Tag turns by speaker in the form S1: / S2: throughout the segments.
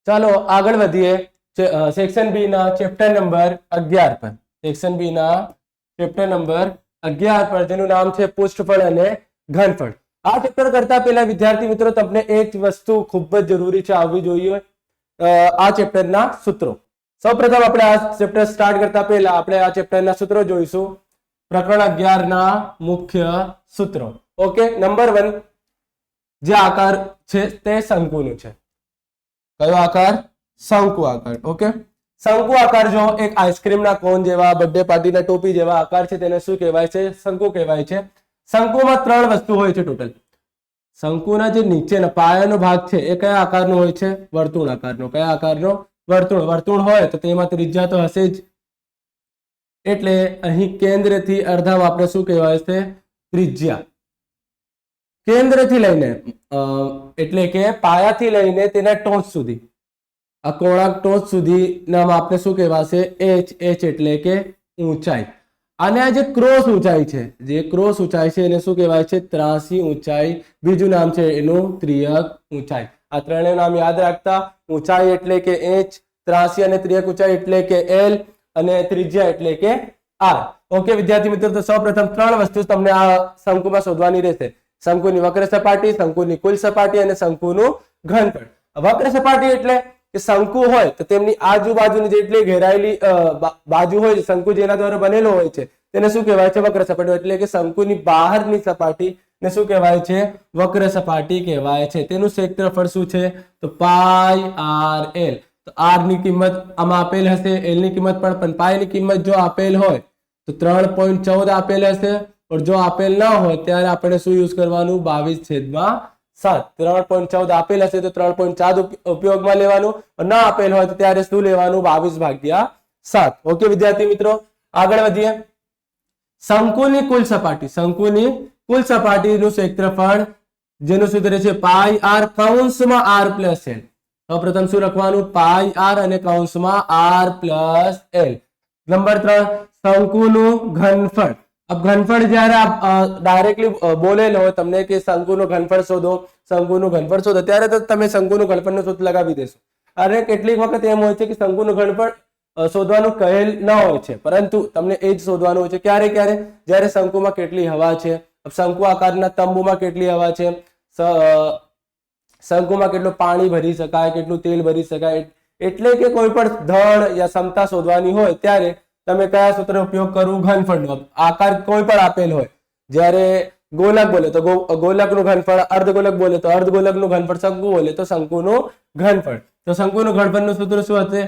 S1: ચાલો આગળ વધીએ સેક્શન બી ના ચેપ્ટર નંબર 11 પર. સેક્શન બી ના ચેપ્ટર નંબર 11 પર જેનું નામ છે પૃષ્ઠફળ અને ઘનફળ. આ ચેપ્ટર કરતા પહેલા વિદ્યાર્થી મિત્રો તમને એક વસ્તુ ખૂબ જ જરૂરી છે આવવી જોઈએ, આ ચેપ્ટરના સૂત્રો. સૌપ્રથમ આપણે આ ચેપ્ટર સ્ટાર્ટ કરતા પહેલા આપણે આ ચેપ્ટરના સૂત્રો જોઈશું. પ્રકરણ 11 ના મુખ્ય સૂત્રો. ઓકે, નંબર 1, જે આકાર છે તે શંકુનું છે. કયો આકાર? શંકુ આકાર. ઓકે, શંકુ આકાર જો એક આઈસ્ક્રીમના કોન જેવા, બર્થડે પાર્ટીના ટોપી જેવા આકાર છે તેને શું કહેવાય છે? શંકુ કહેવાય છે. શંકુમાં 3 વસ્તુ હોય છે ટોટલ. શંકુના જે નીચેના પાયાનો ભાગ છે એ કયા આકારનો હોય છે? વર્તુળ આકારનો. કયા આકારનો? વર્તુળ. વર્તુળ હોય તો તેમાં ત્રિજ્યા તો હશે જ, એટલે અહીં કેન્દ્રથી અર્ધા આપણે શું કહેવાય છે? ત્રિજ્યા. કેન્દ્રથી લઈને એટલે કે પાયાથી લઈને તેના ટોચ સુધી, આ કોણાંક ટોચ સુધી ના માપને શું કહેવાશે? h. h એટલે કે ઊંચાઈ. અને આ જે ક્રોસ ઊંચાઈ છે, જે ક્રોસ ઊંચાઈ છે એને શું કહેવાય છે? ત્રાસી ઊંચાઈ. બીજું નામ છે એનું ત્રિયક ઊંચાઈ. આ ત્રણેય નામ યાદ રાખતા. ઊંચાઈ એટલે કે h, ત્રાસી અને ત્રિયક ઊંચાઈ એટલે કે l, અને ત્રિજ્યા એટલે કે r. ઓકે વિદ્યાર્થી મિત્રો, તો સૌપ્રથમ 3 વસ્તુ તમને આ શંકુમાં શોધવાની રહેશે. શંકુની વક્ર સપાટી, શંકુની કુલ સપાટી અને શંકુનું ઘનફળ. વક્ર સપાટી એટલે કે શંકુ હોય તો તેમની આજુબાજુની જેટલી ઘેરાયેલી બાજુ હોય, શંકુ જેના દ્વારા બનેલો હોય છે તેને શું કહેવાય છે? વક્ર સપાટી. એટલે કે શંકુની બહારની સપાટી ને શું કહેવાય છે? વક્ર સપાટી કહેવાય છે. તેનું ક્ષેત્રફળ શું છે? તો પાઈ આર એલ. તો આર ની કિંમત આમાં આપેલ હશે, એલ ની કિંમત પણ પાઈ ની કિંમત જો આપેલ હોય તો 3.14 આપેલ હશે. और જો આપેલ ના હોય ત્યારે આપણે શું યુઝ કરવાનું? 22/7. 3.14 આપેલ હશે તો 3.4 ઉપયોગમાં લેવાનું, ના આપેલ હોય તો ત્યારે શું લેવાનું? 22/7. ઓકે વિદ્યાર્થી મિત્રો, આગળ વધીએ. શંકુની કુલ સપાટી. શંકુની કુલ સપાટીનું ક્ષેત્રફળ જેનું સૂત્ર છે પાઈ આર કૌંસમાં આર પ્લસ એલ. સૌપ્રથમ શું લખવાનું? પાઈ આર અને કૌંસમાં આર પ્લસ એલ. નંબર 3, શંકુનું ઘનફળ. अब घनफળ જ્યારે ડાયરેક્ટલી બોલેલ હોય તમને કે શંકુનું ઘનફળ શોધો, શંકુનું ઘનફળ શોધો, ત્યારે તો તમે શંકુનું ઘનફળનું સૂત્ર લગાવી દેશો. અને કેટલીક વખત એમ હોય છે કે શંકુનું ઘનફળ શોધવાનું કહેલ ન હોય છે, પરંતુ તમને એ જ શોધવાનું હોય છે. ક્યારે ક્યારે? જ્યારે શંકુમાં કેટલી હવા છે, શંકુ આકારના તંબુમાં કેટલી હવા છે, શંકુમાં કેટલું પાણી ભરી શકાય, કેટલું તેલ ભરી શકાય, એટલે કે કોઈ પણ દળ યા ક્ષમતા શોધવાની હોય ત્યારે તમે કયા સૂત્રનો ઉપયોગ કરવું? ઘનફળનો. આકાર કોઈ પણ આપેલ હોય, જ્યારે ગોલક બોલે તો ગોલકનું ઘનફળ, અર્ધગોલક બોલે તો અર્ધગોલકનું ઘનફળ, શંકુ બોલે તો શંકુનું ઘનફળ. તો શંકુનું ઘનફળનું સૂત્ર શું હશે?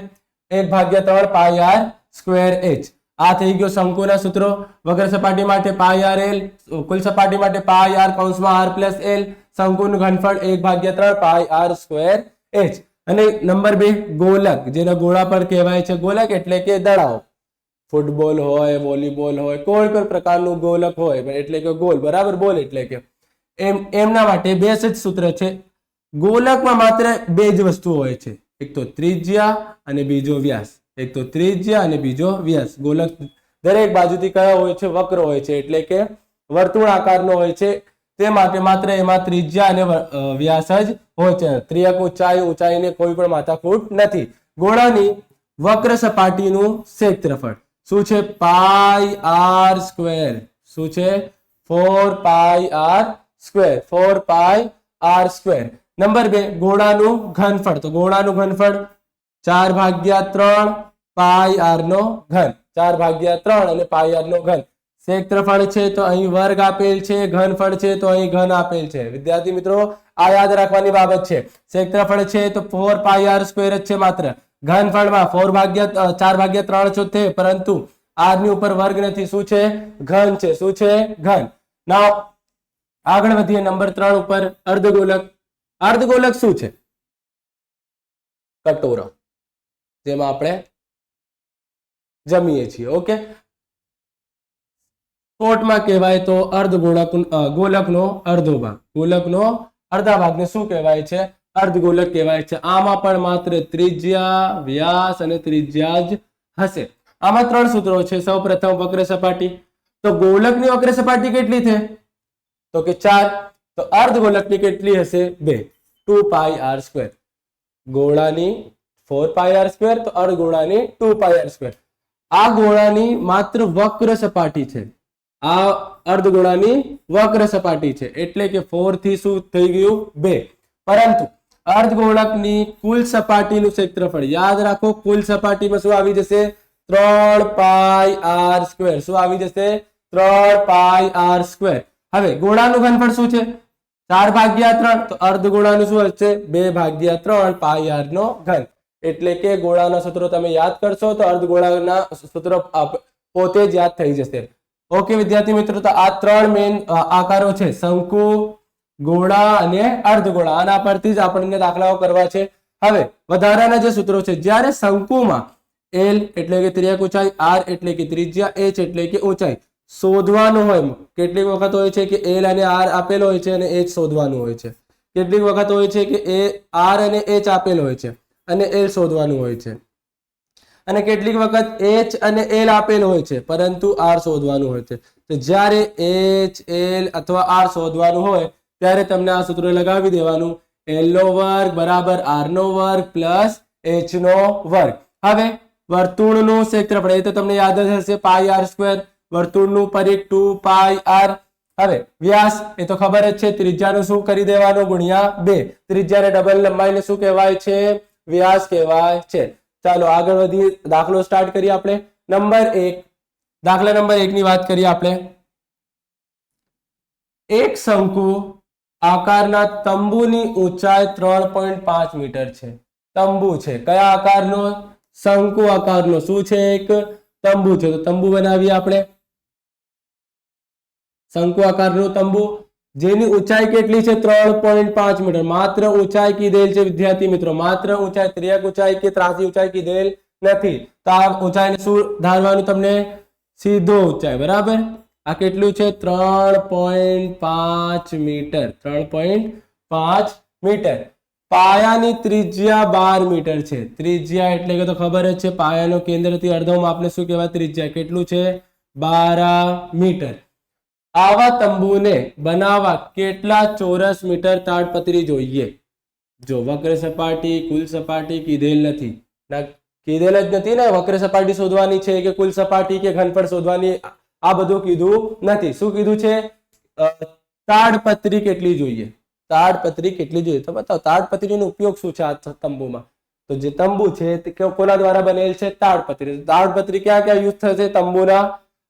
S1: 1/3 પાઈ આર સ્ક્વેર h. આ થઈ ગયો શંકુના સૂત્રો. વક્ર સપાટી માટે પાઈ આર એલ, કુલ સપાટી માટે પાઈ આર કૌંસમાં આર પ્લસ એલ, શંકુનું ઘનફળ 1/3 પાઈ આર સ્ક્વેર h. અને નંબર 2, ગોલક, જેના ગોળા પર કહેવાય છે ગોલક એટલે કે દડાઓ. ફૂટબોલ હોય, વોલીબોલ હોય, કોઈ પણ પ્રકારનું ગોલક હોય એટલે કે ગોલ, બરાબર? બોલ એટલે કે એમના માટે 2 જ સૂત્ર છે. ગોલકમાં માત્ર 2 જ વસ્તુ હોય છે, એક તો ત્રિજ્યા અને બીજો વ્યાસ. એક તો ત્રિજ્યા અને બીજો વ્યાસ. ગોલક દરેક બાજુથી કયા હોય છે? વક્ર હોય છે, એટલે કે વર્તુળ આકારનો હોય છે. તે માટે માત્ર એમાં ત્રિજ્યા અને વ્યાસ જ હોય છે. ત્રિયક ઊંચાઈને કોઈ પણ માથાકૂટ નથી. ગોળાની વક્ર સપાટીનું ક્ષેત્રફળ શું છે? પાઈ આર સ્ક્વેર. શું છે? 4 પાઈ આર સ્ક્વેર. 4 પાઈ આર સ્ક્વેર. નંબર 2, ગોળાનું ઘનફળ. તો ગોળાનું ઘનફળ 4/3 પાઈ આર નો ઘન. 4/3 અને પાઈ આર નો ઘન. ક્ષેત્રફળ છે તો અહીં વર્ગ આપેલ છે, ઘનફળ છે તો અહીં ઘન આપેલ છે. વિદ્યાર્થી મિત્રો, આ યાદ રાખવાની બાબત છે. ક્ષેત્રફળ છે તો 4 પાઈ આર સ્ક્વેર જ છે માત્ર. ઘનફળમાં 4/3 છે, પરંતુ આર ની ઉપર વર્ગ નથી. શું છે? ઘન છે. શું છે? ઘન. નાઉ આગળ વધીએ નંબર 3 ઉપર, અર્ધગોલક. અર્ધગોલક શું છે? કટોરો, જેમાં આપણે જમીએ છીએ. ઓકે, શોર્ટમાં કહેવાય તો ગોલકનો અડધો ભાગ. ગોલકનો અડધા ભાગને શું કહેવાય છે? અર્ધગોલક કહેવાય છે. આમાં પણ માત્ર ત્રિજ્યા, વ્યાસ અને ત્રિજ્યા જ હશે. આમાં 3 સૂત્રો છે. સૌપ્રથમ વક્ર સપાટી. તો ગોલકની વક્ર સપાટી કેટલી છે? તો કે 4. તો અર્ધગોલકની કેટલી હશે? 2. 2 પાઈ આર સ્ક્વેર. ગોળાની 4πr², તો અર્ધગોળાની 2πr². આ ગોળાની માત્ર વક્ર સપાટી છે, આ અર્ધગોળાની વક્ર સપાટી છે, એટલે કે 4 થી શું થઈ ગયું 2. પરંતુ અર્ધગોળકની કુલ સપાટીનું ક્ષેત્રફળ યાદ રાખો, કુલ સપાટીમાં શું આવી જશે 3πr². શું આવી જશે 3πr². હવે ગોળાનું ઘનફળ શું છે 4/3, તો અર્ધગોળાનું શું હશે 2/3 πr નો ઘન. એટલે કે ગોળાના સૂત્રો તમે યાદ કરશો તો અર્ધગોળાના સૂત્રો પોતે જ યાદ થઈ જશે. ઓકે વિદ્યાર્થી મિત્રો, તો આ 3 મેઇન આકારો છે, શંકુ, ગોળા અને અર્ધગોળા. આના પરથી જ આપણને દાખલાઓ કરવા છે. હવે વધારાના જે સૂત્રો છે, જ્યારે શંકુમાં L એટલે કે તિર્યક ઊંચાઈ, R એટલે કે ત્રિજ્યા, H એટલે કે ઊંચાઈ શોધવાનું હોય, કેટલીક વખત હોય છે કે L અને R આપેલો હોય છે અને H શોધવાનું હોય છે. કેટલીક વખત હોય છે કે R અને H આપેલો હોય છે અને L શોધવાનું હોય છે, અને કેટલીક વખત H અને L આપેલો હોય છે પરંતુ R શોધવાનું હોય છે. તો જ્યારે H, L અથવા R શોધવાનું હોય ત્યારે તમને આ સૂત્ર લગાવી દેવાનું, L નો વર્ગ બરાબર R નો વર્ગ પ્લસ H નો વર્ગ. હવે વર્તુળનું ક્ષેત્રફળ એ તો તમને યાદ જ હશે πr², વર્તુળનું પરિઘ 2πr. હવે વ્યાસ એ તો ખબર જ છે, ત્રિજ્યાનું શું કરી દેવાનું ગુણ્યા 2. ત્રિજ્યાને ડબલ લંબાઈને શું કહેવાય છે વ્યાસ કહેવાય છે. ચાલો આગળ વધી, દાખલો સ્ટાર્ટ કરીએ આપણે. નંબર 1, દાખલા નંબર 1 ની વાત કરીએ આપણે. એક શંકુ આકારના તંબુની ઊંચાઈ 3.5 મીટર છે. તંબુ છે, કયા આકારનો? શંકુ આકારનો. શું છે? એક તંબુ છે. તો તંબુ બનાવીએ આપણે. શંકુ આકારનું તંબુ જેની ઊંચાઈ કેટલી છે 3.5 મીટર. માત્ર ઊંચાઈ કીધેલ છે વિદ્યાર્થી મિત્રો, માત્ર ઊંચાઈ, તિર્યક ઊંચાઈ કે ત્રાસી ઊંચાઈ કીધેલ નથી. તો આ ઊંચાઈને શું ધારવાનું તમને? સીધો ઊંચાઈ. બરાબર, આ કેટલું છે 3.5 મીટર. 3.5 મીટર. પાયાની ત્રિજ્યા 12 મીટર છે. ત્રિજ્યા એટલે કે તો ખબર જ છે, પાયાનો કેન્દ્રથી અડધો માપને શું કહેવાય? ત્રિજ્યા. કેટલું છે? 12 મીટર. આવા તંબુને બનાવવા કેટલા ચોરસ મીટર તાડપત્રી જોઈએ? જો વક્ર સપાટી, કુલ સપાટી કીધેલ નથી, કીધેલ જ નથી ને વક્ર સપાટી શોધવાની છે કે કુલ સપાટી કે ઘનફળ શોધવાની, આ બધું કીધું નથી. શું કીધું છે? તાડપત્રી કેટલી જોઈએ? તાડપત્રી કેટલી જોઈએ તો બતાવો. તાડપત્રીનો ઉપયોગ શું છે આ તંબુમાં? તો જે તંબુ છે તે કોના દ્વારા બનેલ છે? તાડપત્રી. તાડપત્રી ક્યાં ક્યાં યુઝ થશે? તંબુના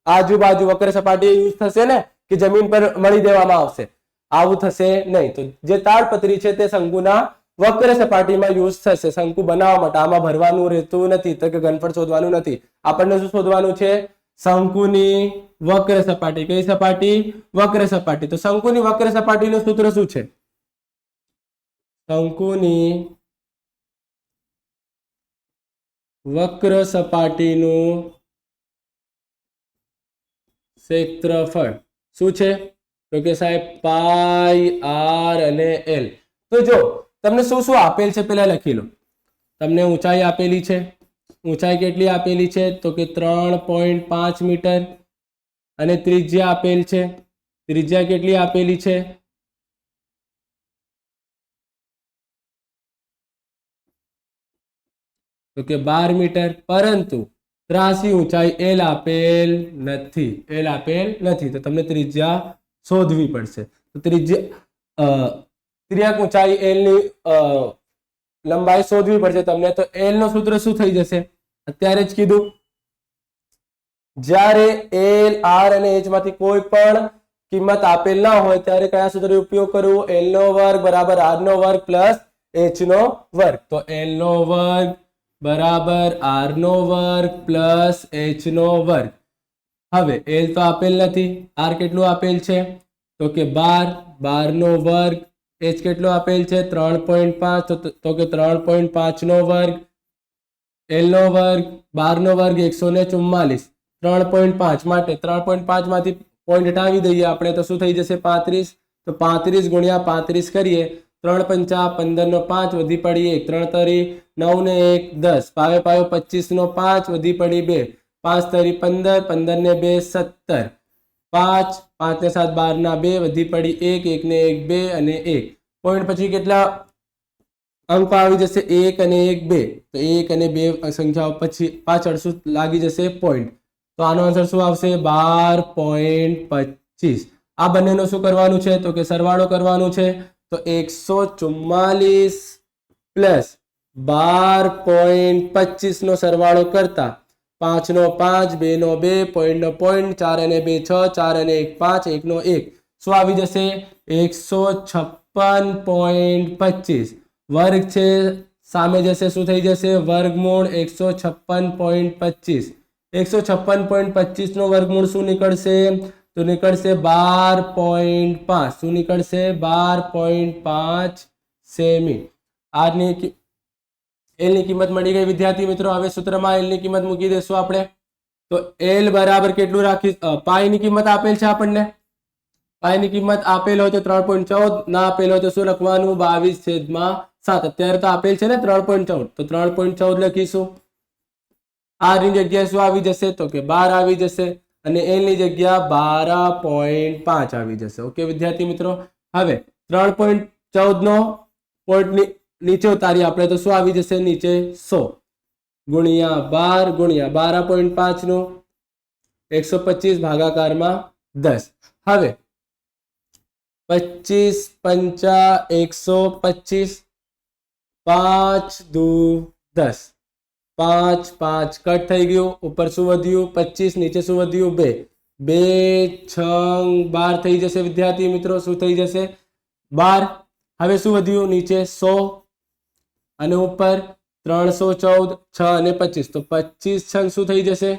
S1: આજુબાજુ વક્ર સપાટી યુઝ થશે ને, કે જમીન પર મળી દેવામાં આવશે? આવું થશે નહીં. તો જે તાડપત્રી છે તે શંકુના વક્ર સપાટીમાં યુઝ થશે શંકુ બનાવવા માટે. આમાં ભરવાનું રહેતું નથી, તો કે ઘનફળ શોધવાનું નથી. આપણને શું શોધવાનું છે? શંકુની વક્ર સપાટી. કઈ સપાટી? વક્ર સપાટી. તો શંકુની વક્ર સપાટીનું સૂત્ર શું છે? શંકુની વક્ર સપાટીનું ક્ષેત્રફળ શું છે? તો કે સાહેબ પાઈ આર અને એલ. તો જો તમને શું શું આપેલ છે પેલા લખી લો. તમને ઊંચાઈ આપેલી છે. ઊંચાઈ કેટલી આપેલી છે? તો કે 3.5 મીટર. અને ત્રિજ્યા આપેલ છે. ત્રિજ્યા કેટલી આપેલી છે? તો કે 12 મીટર. પરંતુ ત્રાસી ઊંચાઈ એલ આપેલ નથી. એલ આપેલ નથી, તો તમને ત્રિજ્યા શોધવી પડશે. તો ત્રિજ્યા તિર્યક ઊંચાઈ એલ ની લંબાઈ શોધવી પડશે તમને. તો એલ નો સૂત્ર શું થઈ જશે? અત્યારે જ કીધું, જ્યારે એલ, આર અને એચ માંથી કોઈ પણ કિંમત આપેલ ના હોય ત્યારે કયા સૂત્રનો ઉપયોગ કરવો? એલ નો વર્ગ બરાબર આર નો વર્ગ પ્લસ એચ નો વર્ગ. તો એલ નો વર્ગ બરાબર આર નો વર્ગ પ્લસ એચ નો વર્ગ. હવે એલ તો આપેલ નથી, આર કેટલું આપેલ છે? તો કે 12. 12 નો વર્ગ. એચ કેટલો આપેલ છે? 3.5. તો કે 3.5 નો વર્ગ. એલ નો વર્ગ 12 નો વર્ગ 144. 3.5 માટે 3.5 માંથી પોઈન્ટ હટાવી દઈએ આપણે તો શું થઈ જશે? 35. તો 35 ગુણ્યા 35 કરીએ. 3 પંચા 15 નો 5 વધી પડી 1. 3 તરી 9 ને 1 10. પાયો પાયો 25 નો 5 વધી પડી 2. 5 તરી 15. 15 ને 2 17. 5 5 ને 7 12 ના 2 વધી પડી 1. 1 ને 1 2 અને 1. પોઈન્ટ પછી કેટલા અંકો આવી જશે 1 અને 1 2, તો 1 અને 2 સંખ્યાઓ પછી પાછળ શું લાગી જશે પોઈન્ટ, તો આનો આન્સર શું આવશે 12.25. આ બંનેનો શું કરવાનું છે તો કે સરવાળો કરવાનું છે, તો 144 પ્લસ 12.25 નો સરવાળો કરતા 5 નો 5, 2 નો 2, પોઈન્ટ નો પોઈન્ટ, 4 અને 2 6, 4 અને 1 5, 1 નો 1, શું આવી જશે 156.25. વર્ગ છે સામે જશે શું થઈ જશે વર્ગમૂળ 156.25. 156.25 નો વર્ગમૂળ શું નીકળશે તો નીકળશે 12.5. શું નીકળશે 12.5 સેમી. આજની એલ ની કિંમત મળી ગઈ વિદ્યાર્થી મિત્રો. હવે સૂત્રમાં એલ ની કિંમત મૂકી દેશું આપણે, તો એલ બરાબર કેટલું રાખી, પાઈ ની કિંમત આપેલ છે આપણને, પાઈ ની કિંમત આપેલ હોય તો 3.14, ના આપેલ હોય તો શું લખવાનું 22/7. અત્યારે તો આપેલ છે ને 3.14, તો 3.14 લખીશું. આર ની જગ્યાએ શું આવી જશે તો કે 12 આવી જશે, અને એલ ની જગ્યા 12.5 આવી જશે. ઓકે વિદ્યાર્થી મિત્રો. હવે 3.14 નો પોઈન્ટ નીચે ઉતારી આપણે તો શું આવી જશે નીચે 100 ગુણ્યા 12 ગુણ્યા 12.5 નું 125 ભાગાકારમાં 10. હવે 25 પંચા 125, 5 દુ 10, 5 5 કટ થઈ ગયું, ઉપર શું વધ્યું 25, નીચે શું વધ્યું 2, 2 6 12 થઈ જશે વિદ્યાર્થી મિત્રો. શું થઈ જશે 12. હવે શું વધ્યું નીચે 100 અને ઉપર 314, 6 અને 25, તો 25 છંગ શું થઈ જશે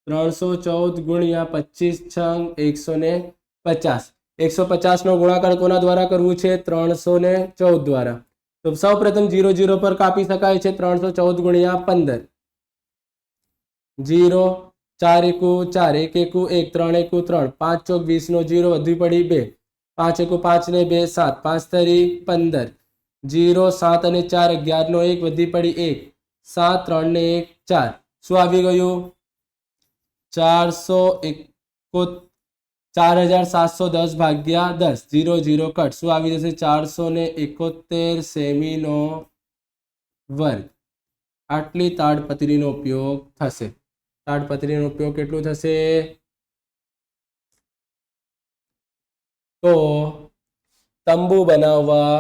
S1: 314 ગુણ્યા 25 છંગ 150. 150 નો ગુણાકાર કોના દ્વારા કરવું છે 314 દ્વારા. તો સૌ પ્રથમ 0 0 પર કાપી શકાય છે. 314 ગુણ્યા 15, 0 4 એકુ 4, 1 એકુ 1, 3 એકુ 3, 5 ચોક 20 નો 0 વધવી પડી 2, 5 એકુ 5 ને 2 7, 5 તરી 15, 0 7 અને 4 11 નો 1 વધી પડી 1, 7 3 ને 1 4, શું આવી ગયું 4710 ભાગ્યા 10, 0 0 કટ, શું આવી જશે 471 સેમી નો વર્ગ. આટલી તાડપત્રીનો ઉપયોગ થશે. તાડપત્રીનો ઉપયોગ કેટલું થશે તો તંબુ બનાવવા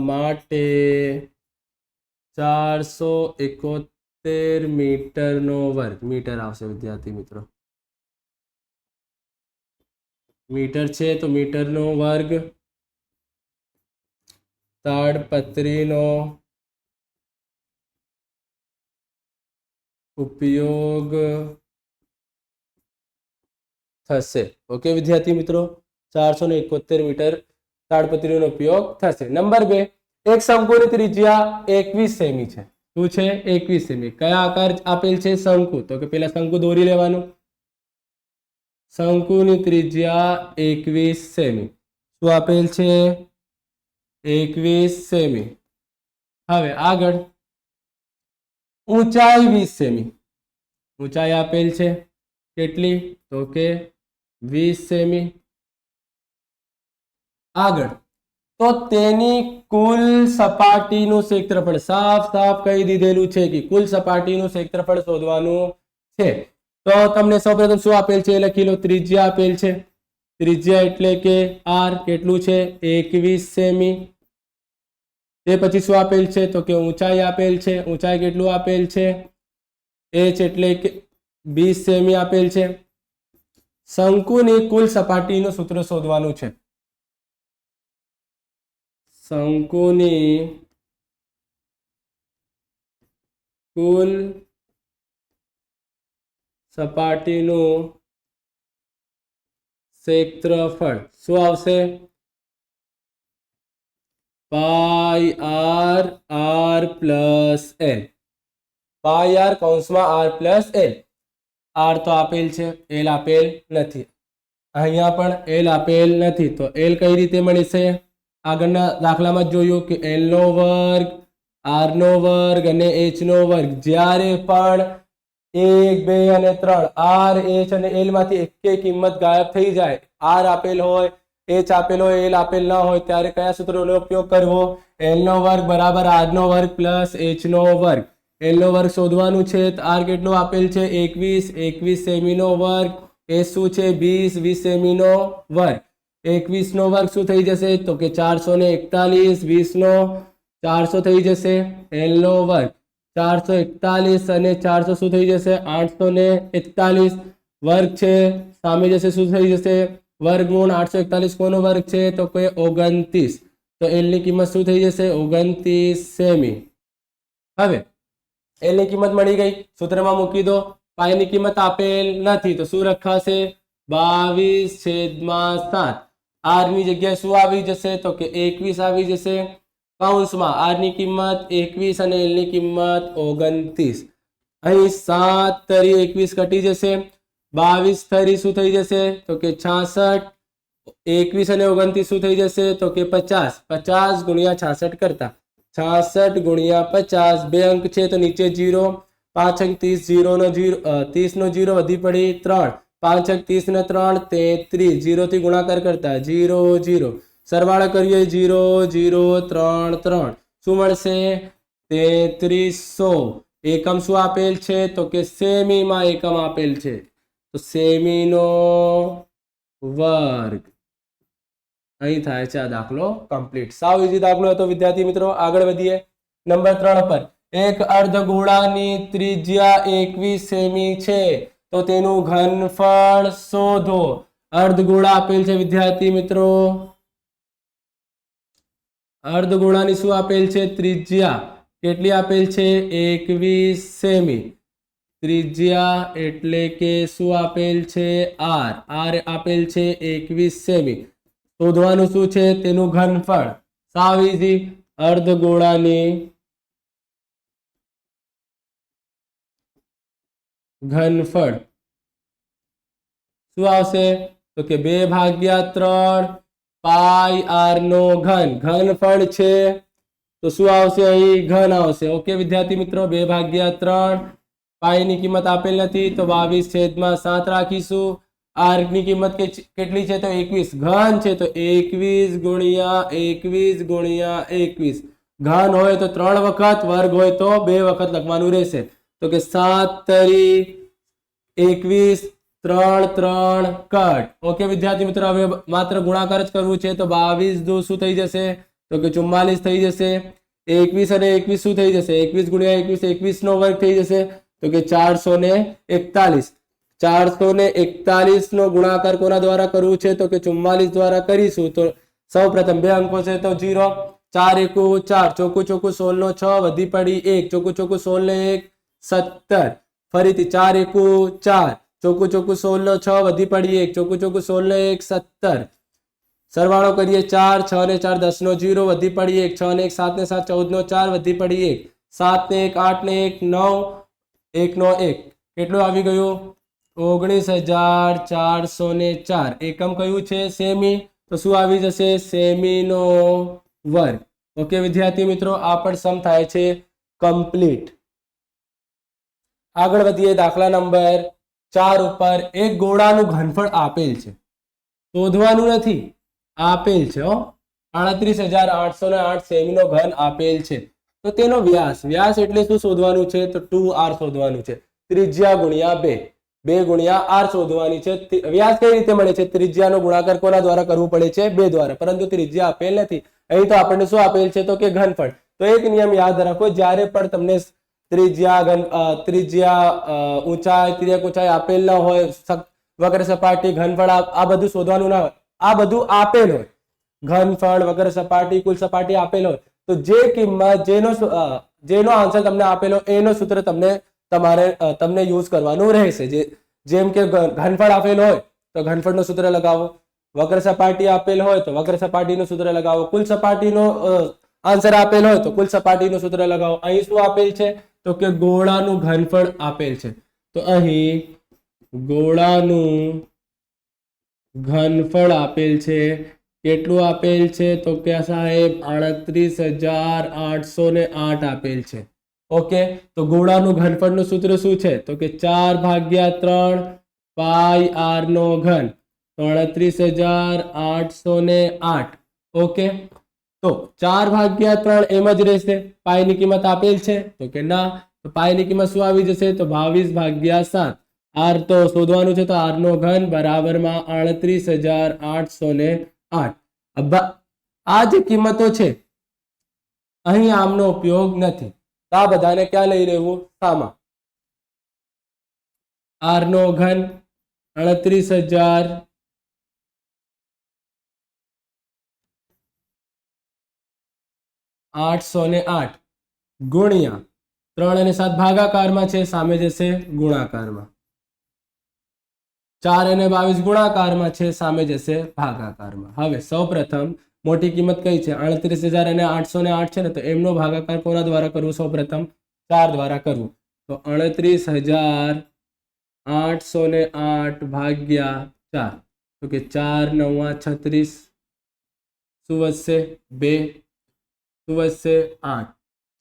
S1: માટે 471 મીટરનો વર્ગ. મીટર આવશે વિદ્યાર્થી મિત્રો, મીટર છે તો મીટરનો વર્ગ તાડપત્રીનો ઉપયોગ થશે. ઓકે વિદ્યાર્થી મિત્રો, 471 મીટર તાડપત્રીનો ઉપયોગ થશે. નંબર 2, એક શંકુની ત્રિજ્યા 21 સેમી છે. શું છે 21 સેમી. કયા આકાર આપેલ છે શંકુ, તો કે પેલા શંકુ દોરી લેવાનું. શંકુની ત્રિજ્યા 21 સેમી. શું આપેલ છે 21 સેમી. હવે આગળ ઊંચાઈ 20 સેમી. ઊંચાઈ આપેલ છે કેટલી તો કે 20 સેમી. આગળ તો તેની કુલ સપાટીનું ક્ષેત્રફળ સાફ કહી દીધેલું છે કે કુલ સપાટીનું ક્ષેત્રફળ શોધવાનું છે. તો તમને સૌપ્રથમ શું આપેલ છે લખી લો. ત્રિજ્યા આપેલ છે. ત્રિજ્યા એટલે કે r કેટલું છે 21 સેમી. તે પછી શું આપેલ છે તો કે ઊંચાઈ આપેલ છે. ઊંચાઈ કેટલું આપેલ છે h એટલે કે 20 સેમી આપેલ છે. શંકુની કુલ સપાટીનું સૂત્ર શોધવાનું છે. શંકુની કુલ સપાટીનું ક્ષેત્રફળ શું આવશે પાઈ આર પ્લસ એલ. પાઈ આર કૌંસમાં આર પ્લસ એલ. આર તો આપેલ છે, એલ આપેલ નથી. અહીંયા પણ એલ આપેલ નથી, તો એલ કઈ રીતે મળશે આગળના દાખલામાં જોયું કે એલ નો વર્ગ, આર નો વર્ગ અને એચ નો વર્ગ જ્યારે પણ 1 2 અને 3 આર એચ અને એલ માંથી એકે કિંમત ગાયબ થઈ જાય, આર આપેલ હોય, એચ આપેલ હોય, એલ આપેલ ના હોય, ત્યારે કયા સૂત્રનો ઉપયોગ કરવો? એલ નો વર્ગ બરાબર આર નો વર્ગ પ્લસ એચ નો વર્ગ. એલ નો વર્ગ શોધવાનું છે. આર કેટલો આપેલ છે? 21, 21 સેમી નો વર્ગ. એ શું છે? 20, 20 સેમી નો વર્ગ. 21 નો વર્ગ શું થઈ જશે? તો કે 441. 20 નો 400 થઈ જશે. એલ નો વર્ગ 441 અને 400 શું થઈ જશે? 841 વર્ગ છે. સામે જશે શું થઈ જશે? વર્ગમૂળ 841 કોનો વર્ગ છે? તો કે 29. તો એલ ની કિંમત શું થઈ જશે? 29 સેમી. હવે એલ ની કિંમત મળી ગઈ, સૂત્રમાં મૂકી દો. પાઈ ની કિંમત આપેલ નથી તો શું લખાશે? 22/7. આર ની જગ્યાએ શું આવી જશે? તો કે 21 આવી જશે. કૌંસમાં આર ની કિંમત 21 અને એલ ની કિંમત 29. અહીં 7 તરી 21 કટી જશે. 22 તરી શું થઈ જશે? તો કે 66. 21 અને 29 શું થઈ જશે? તો કે 50. 50 ગુણ્યા 66 કરતા 66 ગુણ્યા 50. બે અંક છે તો નીચે 0. 5 અંક 30, 0 નો 0, 30 નો 0 વધી પડી 3. 5 અંક 30 ને 3 33. 0 થી ગુણાકાર કરતા 0 0. સરવાળો કરીએ 0 0 3 3. શું મળશે? 3300. એકમ શું આપેલ છે? તો કે સેમીમાં એકમ આપેલ છે, તો સેમીનો વર્ગ. અહીં થાય છે આ દાખલો કમ્પ્લીટ. સાવ ઈઝી દાખલો હતો વિદ્યાર્થી મિત્રો. આગળ વધીએ નંબર 3 પર. એક અર્ધગોળાની ત્રિજ્યા 21 સેમી છે તો તેનું ઘનફળ શોધો. અર્ધગોળા આપેલ છે વિદ્યાર્થી મિત્રો. અર્ધગોળાની શું આપેલ છે? ત્રિજ્યા કેટલી આપેલ છે? 21 સેમી. ત્રિજ્યા એટલે કે શું આપેલ છે? આર. આર આપેલ છે 21 સેમી. શોધવાનું શું છે? તેનું ઘનફળ. સાવ ઈઝી. અર્ધગોળાની ઘનફળ શું આવશે? તો કે 2/3 પાઈ આર નો ઘન. ઘનફળ છે તો શું આવશે? અહીં ઘન આવશે. ઓકે વિદ્યાર્થી મિત્રો. 2/3. પાઈ ની કિંમત આપેલ નથી તો 22/7 રાખીશું. આર ની કિંમત કેટલી છે? તો 21. ઘન છે તો 21 ગુણ્યા 21 ગુણ્યા 21. ઘન હોય તો 3 વખત, વર્ગ હોય તો 2 વખત લખવાનું રહેશે. તો કે 7 તરી 21, 3 3 કટ. ઓકે વિદ્યાર્થી મિત્રો. હવે માત્ર ગુણાકાર જ કરવું છે તો 22 દુ શું થઈ જશે? તો કે 44 થઈ જશે. 21 અને 21 શું થઈ જશે? 21 ગુણ્યા 21, 21 નો વર્ગ થઈ જશે તો કે 441. 441 નો ગુણાકાર કોના દ્વારા કરવું છે? તો કે 44 દ્વારા કરીશું. તો સૌ પ્રથમ બે અંકો છે તો 0. 4 એકુ 4, ચોખ્ખું ચોખ્ખું 16 નો 6 વધી પડી 1, ચોખ્ખું ચોખ્ખું 16 ને 1 17. ફરીથી 4 એકુ 4, ચોખ્ખું ચોખ્ખું 16 નો 6 વધી પડી 1, ચોખ્ખું ચોખ્ખું 16 ને 1 17. સરવાળો કરીએ 4, 6 ને 4 10 નો 0 વધી પડી 1, 6 ને 1 7 ને 7 14 નો 4 વધી પડી 1, 7 ને 1 8 ને 1 9, 1 નો 1. કેટલું આવી ગયું? 19,404. એકમ કયું છે? સેમી. તો શું આવી જશે? સેમીનો વર્ગ. ઓકે વિદ્યાર્થી મિત્રો. આ પણ સમ થાય છે કમ્પ્લીટ. આગળ વધીએ દાખલા નંબર 4 ઉપર. એક ગોળાનું ઘનફળ આપેલ છે, શોધવાનું નથી, આપેલ છે. 38,808 સેમીનો ઘન આપેલ છે. તો તેનો વ્યાસ. વ્યાસ એટલે શું શોધવાનું છે? તો 2r શોધવાનું છે. ત્રિજ્યા ગુણ્યા 2. 2 ગુણ્યા r શોધવાની છે. વ્યાસ કઈ રીતે મળે છે? ત્રિજ્યાનો ગુણાકાર કોના દ્વારા કરવું પડે છે? 2 દ્વારા. પરંતુ ત્રિજ્યા આપેલ નથી. અહીં તો આપણને શું આપેલ છે? તો કે ઘનફળ. તો એક નિયમ યાદ રાખો, જ્યારે પણ તમને ત્રિજ્યા, ઊંચાઈ, તિર્યક ઊંચાઈ આપેલ ના હોય, વક્ર સપાટી, ઘનફળ, આ બધું શોધવાનું ના હોય. આ બધું આપેલ હોય. ઘનફળ, વક્ર સપાટી, કુલ સપાટી આપેલ હોય તો જે કિંમત, જેનો આન્સર તમને આપેલો એનો સૂત્ર તમને યુઝ કરવાનું રહેશે. જેમ કે ઘનફળ આપેલ હોય તો ઘનફળનું સૂત્ર લગાવો, વક્ર સપાટી આપેલ હોય તો વક્ર સપાટીનું સૂત્ર લગાવો, કુલ સપાટીનો આન્સર આપેલ હોય તો કુલ સપાટીનું સૂત્ર લગાવો. અહીં શું આપેલ છે? તો કે ગોળાનું ઘનફળ આપેલ છે. તો અહીં ગોળાનું ઘનફળ આપેલ છે. કેટલું આપેલ છે? તો કે સાહેબ 38,808 આપેલ છે. ઓકે, તો ગોળાનું ઘનફળનું સૂત્ર શું છે? તો કે 4/3 પાઈ આર નો ઘન, 38,808. ઓકે, તો 4/3 એમ જ રહેશે. પાઈની કિંમત આપેલ છે તો કે ના, તો પાઈની કિંમત શું આવી જશે? તો 22/7. આર તો શોધવાનું છે, તો આર નો ઘન બરાબરમાં 38,808. આ જે કિંમતો છે અહીં આમનો ઉપયોગ નથી, તો આ બધાને ક્યાં લઈ લેવું? સામા. આર નો ઘન 38,808 ગુણ્યા 3 અને 7 ભાગાકારમાં છે, સામે જશે ગુણાકારમાં. 4 અને 22 ગુણાકારમાં છે, સામે જશે ભાગાકારમાં. હવે સૌપ્રથમ મોટી કિંમત કઈ છે? 38,808 છે ને, તો એમનો ભાગાકાર કોના દ્વારા કરવું? સૌપ્રથમ 4 દ્વારા કરવું. તો 38,808 ભાગ્યા 4, તો કે 4 9 36. શું વધશે? 2. શું વધશે? 8.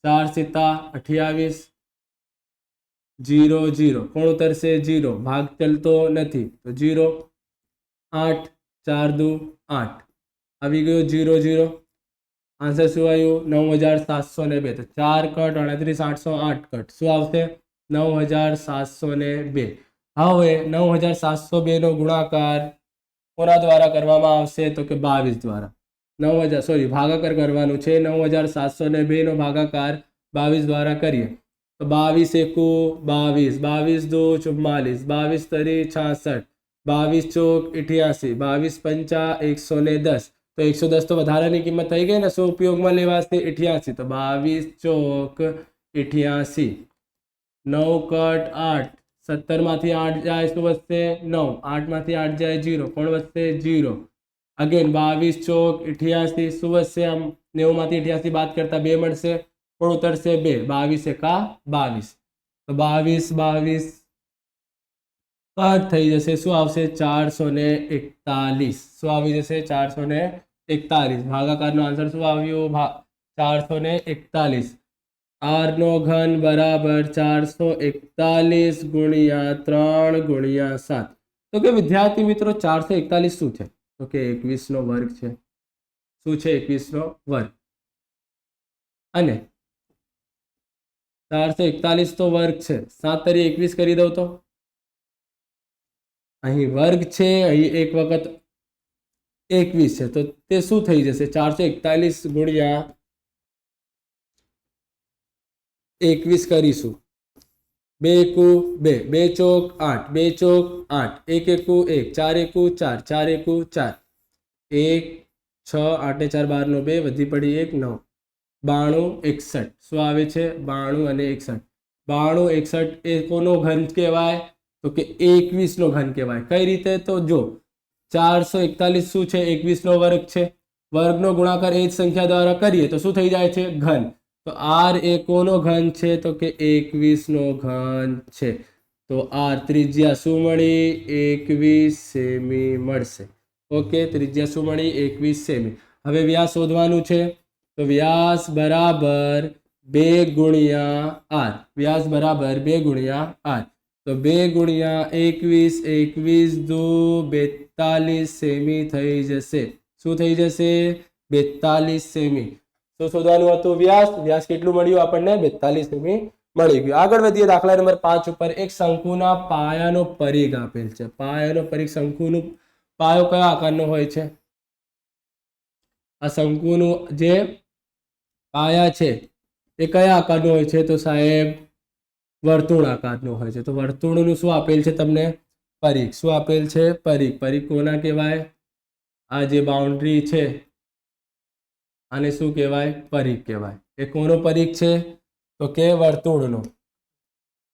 S1: 4 7 28. 0 0. કોણ ઉતરશે? 0. ભાગ ચલતો નથી તો 0. 8 4 2 8. આવી ગયો 0 0. આન્સર શું આવ્યું? 9,702. તો 4 કટ 38,808 કટ શું આવશે? 9,702. હવે 9,702 નો ગુણાકાર કોના દ્વારા કરવામાં આવશે? તો કે 22 દ્વારા. ભાગાકાર કરવાનું છે. 9,702 નો ભાગાકાર 22 દ્વારા કરીએ તો 22 એકુ 22, 22 દુ 44, 22 તરી 66, 22 ચોક 88, 22 પંચા 110. તો 110 તો વધારાની કિંમત થઈ ગઈ ને, શું ઉપયોગમાં લેવાશે? 88. તો 22 ચોક 88. 9 કટ 8. 17 માંથી 8 જાય શું વધશે? 9. 8 માંથી 8 જાય 0. કોણ વધશે? 0. અગેન 22 ચોક 88. શું વધશે? આમ 90 માંથી 88 બાદ કરતા 2 મળશે. કોણ ઉતરશે? 2. 22 એકા 22. તો 22 22 કટ થઈ જશે. શું આવશે? 441. શું આવી જશે? 441. ભાગાકારનો આન્સર શું આવ્યો? 441. આર નો ઘન બરાબર 441 ગુણ્યા 3 ગુણ્યા 7. તો કે વિદ્યાર્થી મિત્રો 441 શું છે? તો કે 21 નો વર્ગ છે. શું છે? 21 નો વર્ગ. અને 441 તો વર્ગ છે, 7 તરી 21 કરી દઉં તો અહીં વર્ગ છે, અહીં એક વખત 21 છે, તો તે શું થઈ જશે? 441 ગુણ્યા 21 કરીશું. 2 એકુ 2, 2 ચોક 8, 2 ચોક 8, 1 એકુ 1, 4 એકુ 4, 4 એકુ 4, 1 6 8 4 12 નો 2 વધી પડી 1 9. 92 61. શું આવે છે? 92 અને 61. 92 61 એ કોનો ઘન કહેવાય? તો કે 21 નો ઘન કહેવાય. કઈ રીતે? તો જો 441 શું છે? 21 નો વર્ગ છે. વર્ગનો ગુણાકાર એ જ સંખ્યા દ્વારા કરીએ તો શું થઈ જાય છે? ઘન. તો આર એ કોનો ઘન છે? તો કે 21 નો ઘન છે. તો આર ત્રિજ્યા શું મળી? 21 સેમી મળશે. ઓકે, ત્રિજ્યા શું મળી? 21 સેમી. હવે વ્યાસ શોધવાનું છે, તો વ્યાસ બરાબર 2 ગુણ્યા આર. વ્યાસ બરાબર 2 ગુણ્યા આર. તો 2 ગુણ્યા 21, 21 દુ 42 સેમી થઈ જશે. શું થઈ જશે? 42 સેમી. શું શોધવાનું હતું? વ્યાસ. વ્યાસ કેટલું મળ્યું આપણને? 42 સેમી મળી ગયું. આગળ વધીએ. દાખલા નંબર 5 ઉપર એક શંકુના પાયાનો પરિઘ આપેલ છે. પાયાનો પરિઘ, શંકુનું પાયો કયા આકારનો હોય છે? આ શંકુનું જે પાયા છે એ કયા આકારનો હોય છે? તો સાહેબ વર્તુળ આકારનો હોય છે. તો વર્તુળનું શું આપેલ છે તમને? પરિઘ. શું આપેલ છે? પરિઘ. પરિઘ કોના કહેવાય? આ જે બાઉન્ડ્રી છે આને શું કહેવાય? પરિઘ કહેવાય. એ કોનો પરિઘ છે? તો કે વર્તુળનો.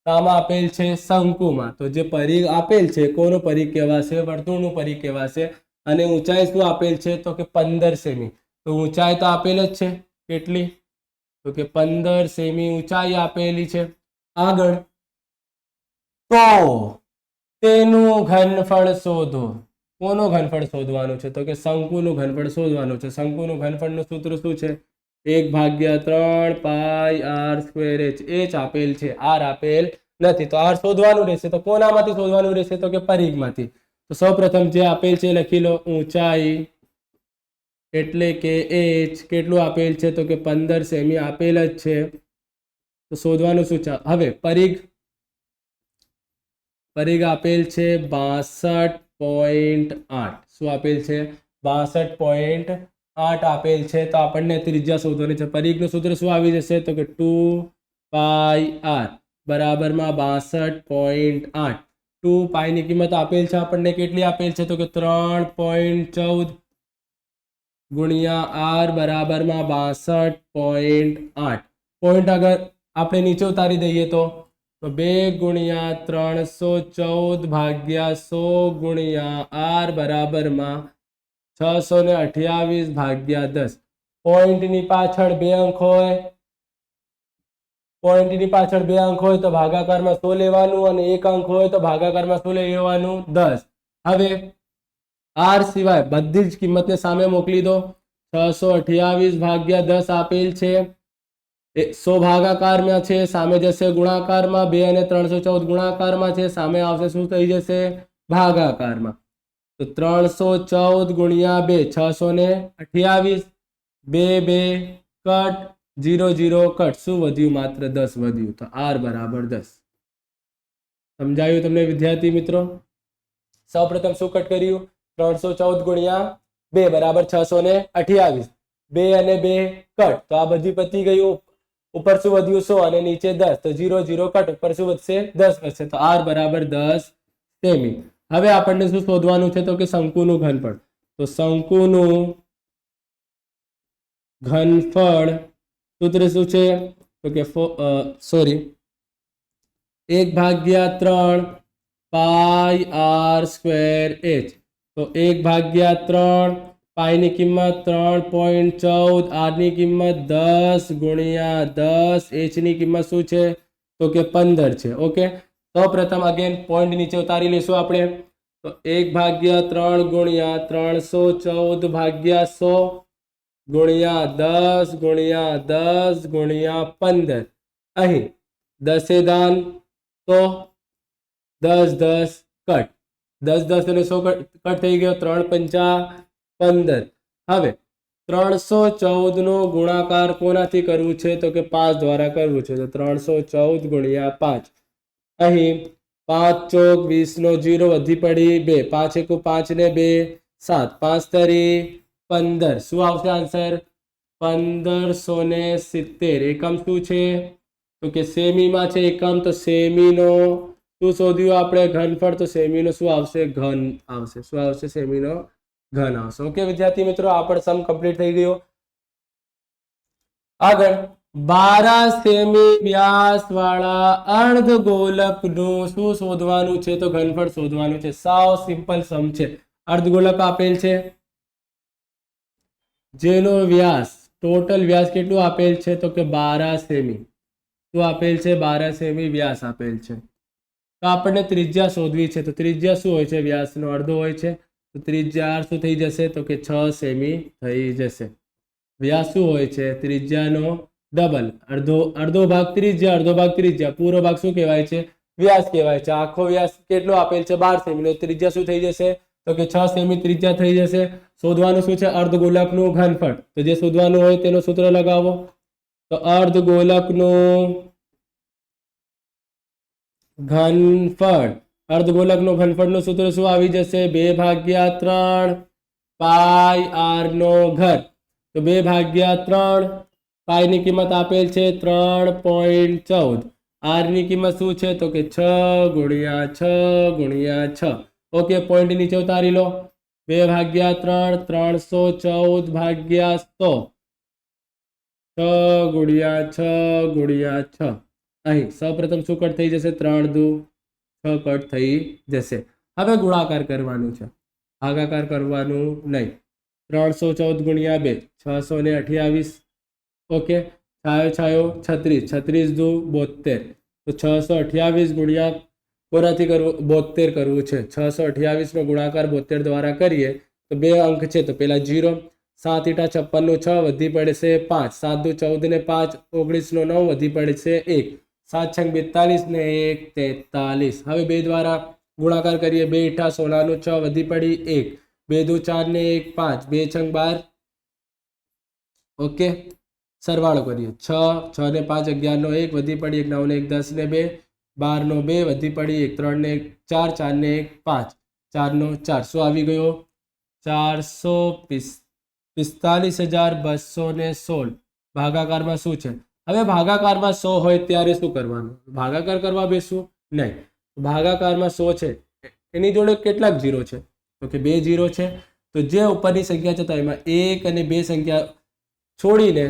S1: આમાં આપેલ છે શંકુમાં. તો જે પરિઘ આપેલ છે કોનો પરિઘ કહેવાશે? વર્તુળનું પરિઘ કહેવાશે. અને ઊંચાઈ શું આપેલ છે? તો કે 15 સેમી. તો ઊંચાઈ તો આપેલ જ છે. કેટલી? તો કે 15 સેમી ઊંચાઈ આપેલી છે. આગળ તો તેનું ઘનફળ શોધો. કોનું ઘનફળ શોધવાનું છે? તો કે શંકુનું ઘનફળ શોધવાનું છે. શંકુનું ઘનફળનું સૂત્ર શું છે? 1/3 પાઈ આર સ્ક્વેર એચ. એચ આપેલ છે, આર આપેલ નથી. તો આર શોધવાનું રહેશે. તો કોનામાંથી શોધવાનું રહેશે? તો કે પરિઘમાંથી. તો સૌપ્રથમ જે આપેલ છે લખી લો, ઊંચાઈ એટલે કે એચ કેટલું આપેલ છે? તો કે 15 સેમી આપેલ જ છે. તો શોધવાનું શું છે? હવે પરિઘ આપેલ છે 62.8. શું આપેલ છે? 62.8 આપેલ છે. તો આપણને ત્રિજ્યા શોધવાની છે. પરિઘનું સૂત્ર શું આવી જશે? તો કે 2 પાઈ આર બરાબરમાં 62.8. 2 પાઈની કિંમત આપેલ છે આપણને, કેટલી આપેલ છે? તો કે 3.14 ગુણ્યા આર બરાબરમાં 62.8. પોઈન્ટ અગર આપણે નીચે ઉતારી દઈએ તો 2 ગુણ્યા 314 ભાગ્યા 100 ગુણ્યા આર બરાબરમાં 628 ભાગ્યા 10. પોઈન્ટની પાછળ બે અંક હોય, પોઈન્ટની પાછળ બે અંક હોય તો ભાગાકારમાં 100 લેવાનું, અને એક અંક હોય તો ભાગાકારમાં શું લેવાનું? 10. હવે આર સિવાય બધી જ કિંમતને સામે મોકલી દો. 628 ભાગ્યા 10 આપેલ છે, 100 ભાગાકારમાં છે, સામે જશે ગુણાકારમાં. 2 અને 314 ગુણાકારમાં છે, સામે આવશે શું થઈ જશે? ભાગાકારમાં. તો 314 ગુણ્યા 2 628. 2 2 કટ, 0 0 કટ. શું વધ્યું? માત્ર 10 વધ્યું. તો આર બરાબર 10. સમજાયું તમને વિદ્યાર્થી મિત્રો? સૌપ્રથમ શું કટ કર્યું? 314 ગુણ્યા 2 બરાબર 628. 2 અને 2 કટ, તો આ બધી પતી ગયું. ઉપર શું વધ્યું? 100 અને નીચે 10. તો 0 0 કટ, ઉપર શું વધશે? 10 વધશે. તો આર બરાબર 10 સેમી. હવે આપણને શું શોધવાનું છે? તો કે શંકુનું ઘનફળ. તો શંકુનું ઘનફળ સૂત્ર શું છે? તો કે 1/3 પાઈ આર સ્ક્વેર એચ. તો 1/3 પાઈની કિંમત 3.14, આરની કિંમત 10 ગુણ્યા 10, એચની કિંમત શું છે? તો કે 15 છે. ઓકે, તો પ્રથમ અગેન પોઈન્ટ નીચે ઉતારી લઈશું આપણે. તો 1/3 ગુણ્યા 314 ભાગ્યા 100 ગુણ્યા 10 ગુણ્યા 10 ગુણ્યા 15. અહીં 10 દાન, તો 10 10 કટ, 10 10 અને 100 કટ થઈ ગયો. 3 5 15. હવે 314 નો ગુણાકાર કોનાથી કરવું છે? તો કે 5 દ્વારા કરવું છે. તો 314 ગુણ્યા 5. અહીં 5 ચોક 20 નો 0 વધી પડી 2. 5 1 5 ને 2 7. 5 તરી 15. શું આવશે આન્સર? 1570. એકમ શું છે? તો કે સેમીમાં છે એકમ. તો સેમીનો શું શોધ્યું આપણે? ઘનફળ. તો સેમીનો શું આવશે? ઘન આવશે. શું આવશે? સેમીનો ઘન આવશે. ઓકે વિદ્યાર્થી મિત્રો, આ પણ સમ કમ્પ્લીટ થઈ ગયો. આગળ 12 સેમી વ્યાસ વાળા અર્ધગોલકનું શું શોધવાનું છે? તો ઘનફળ શોધવાનું છે. સાવ સિમ્પલ સમ છે. અર્ધગોલક આપેલ છે, જેનો વ્યાસ, ટોટલ વ્યાસ કેટલું આપેલ છે? તો કે 12 સેમી. શું આપેલ છે? 12 સેમી વ્યાસ આપેલ છે. તો આપણને ત્રિજ્યા શોધવી છે. તો ત્રિજ્યા શું હોય છે? વ્યાસનો અડધો હોય છે. તો ત્રિજ્યા શું થઈ જશે? તો કે 6 સેમી થઈ જશે. વ્યાસ શું હોય છે? ત્રિજ્યાનો ડબલ. અડધો ભાગ ત્રિજ્યા, અડધો ભાગ ત્રિજ્યા, પૂરો ભાગ શું કહેવાય છે? વ્યાસ કહેવાય છે. આખો વ્યાસ કેટલો આપેલ છે? 12 સેમી. ત્રિજ્યા શું થઈ જશે? તો કે 6 સેમી ત્રિજ્યા થઈ જશે. શોધવાનું શું છે? અર્ધગોલકનું ઘનફળ. તો જે શોધવાનું હોય તેનું સૂત્ર લગાવો. તો અર્ધગોલકનું ઘનફળ, અર્ધગોલકનું ઘનફળનું સૂત્ર શું આવી જશે? 2/3 પાઈ આર નો ઘન. તો 2/3 પાઈની કિંમત આપેલ છે 3.14. આરની કિંમત શું છે? તો કે 6 ગુણ્યા 6 ગુણ્યા 6. ઓકે, પોઈન્ટ નીચે ઉતારી લો. 2/3 314 ભાગ્યા 100. 6 ગુણ્યા 6 ગુણ્યા 6. અહીં સૌપ્રથમ શું કટ થઈ જશે? 3 2 6 કટ થઈ જશે. હવે ગુણાકાર કરવાનું છે, ભાગાકાર કરવાનું નહીં. 314 ગુણ્યા 2 628. ઓકે, છાયો છાયો 36, 36 દુ 72. તો 628 ગુણ્યા કોનાથી કરવું? 72 કરવું છે. 628 નો ગુણાકાર 72 દ્વારા કરીએ તો બે અંક છે, તો પેલા 0, 7 ઈટા 56 નો 6 વધી પડશે 5, 7 દુ 14 ને 5 19 નો 9 વધી પડશે 1, 7 છંગ 42 ને 1 43. હવે 2 દ્વારા ગુણાકાર કરીએ. 2 ઈટા 16 નો 6 વધી પડી 1, 2 દુ 4 ને 1 5, 2 છંગ 12. ઓકે, સરવાળો કરીએ. 6, 6 ને 5 11 નો 1 વધી પડી 1, 9 ને 1 10 ને 2, 12 નો 2 વધી પડી 1, 3 ને 1 4, 4 ને 1 5, 4 નો 4. શું આવી ગયો? 445,216. ભાગાકારમાં શું છે? હવે ભાગાકારમાં 100 હોય ત્યારે શું કરવાનું? ભાગાકાર કરવા બેસવું નહીં. ભાગાકારમાં 100 છે, એની જોડે કેટલાક 0 છે? તો કે 2 0 છે. તો જે ઉપરની સંખ્યા છે તો એમાં 1 અને 2 સંખ્યા છોડીને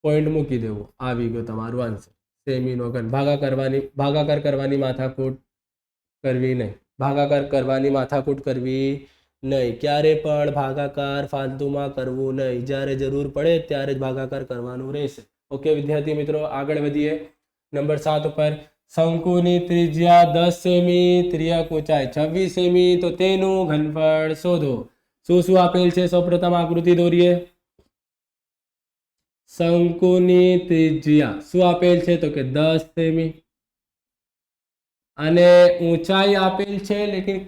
S1: પોઈન્ટ મૂકી દેવો. આવી ગયો તમારું આન્સર. સેમીનો ઘન. ભાગાકાર કરવાની માથાકૂટ કરવી નહીં. ભાગાકાર કરવાની માથાકૂટ કરવી નહીં. ક્યારે પણ ભાગાકાર ફાલતુમાં કરવું નહીં. જ્યારે જરૂર પડે ત્યારે જ ભાગાકાર કરવાનું રહેશે. ઓકે વિદ્યાર્થી મિત્રો, આગળ વધીએ. નંબર 7 ઉપર શંકુની ત્રિજ્યા 10 સેમી, ત્રિજ્યા ઊંચાઈ 26 સેમી, તો તેનું ઘનફળ શોધો. શું શું આપેલ છે? સૌપ્રથમ આકૃતિ દોરીએ. શંકુની ત્રિજ્યા શું આપેલ છે? તો કે 10 સેમી અને ઊંચાઈ આપેલ છે. લેકિન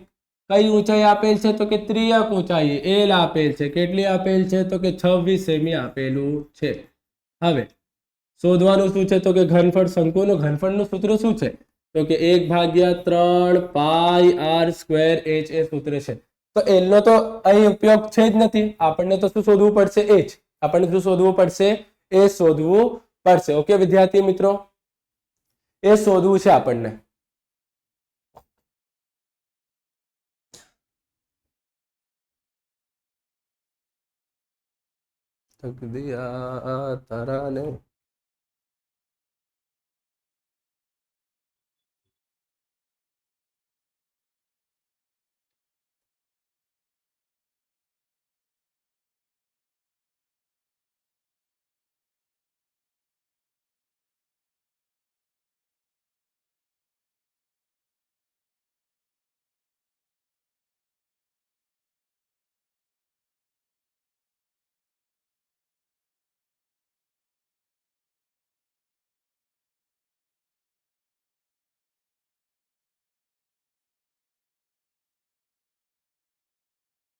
S1: કઈ ઊંચાઈ આપેલ છે? તો કે ત્રિજ્યા ઊંચાઈ એલ આપેલ છે. કેટલી આપેલ છે? તો કે 26 સેમી આપેલું છે. હવે શોધવાનું શું છે? તો કે ઘનફળ. શંકુનું ઘનફળનું સૂત્ર શું છે? તો કે 1/3 પાઈ r સ્ક્વેર h એ સૂત્ર છે. તો એલ નો તો અહીં ઉપયોગ છે જ નથી. આપણને તો શું શોધવું પડશે? h. આપણને શું શોધવું પડશે? એ શોધવું પડશે. ઓકે વિદ્યાર્થી મિત્રો, એ શોધવું છે આપણને. તારાને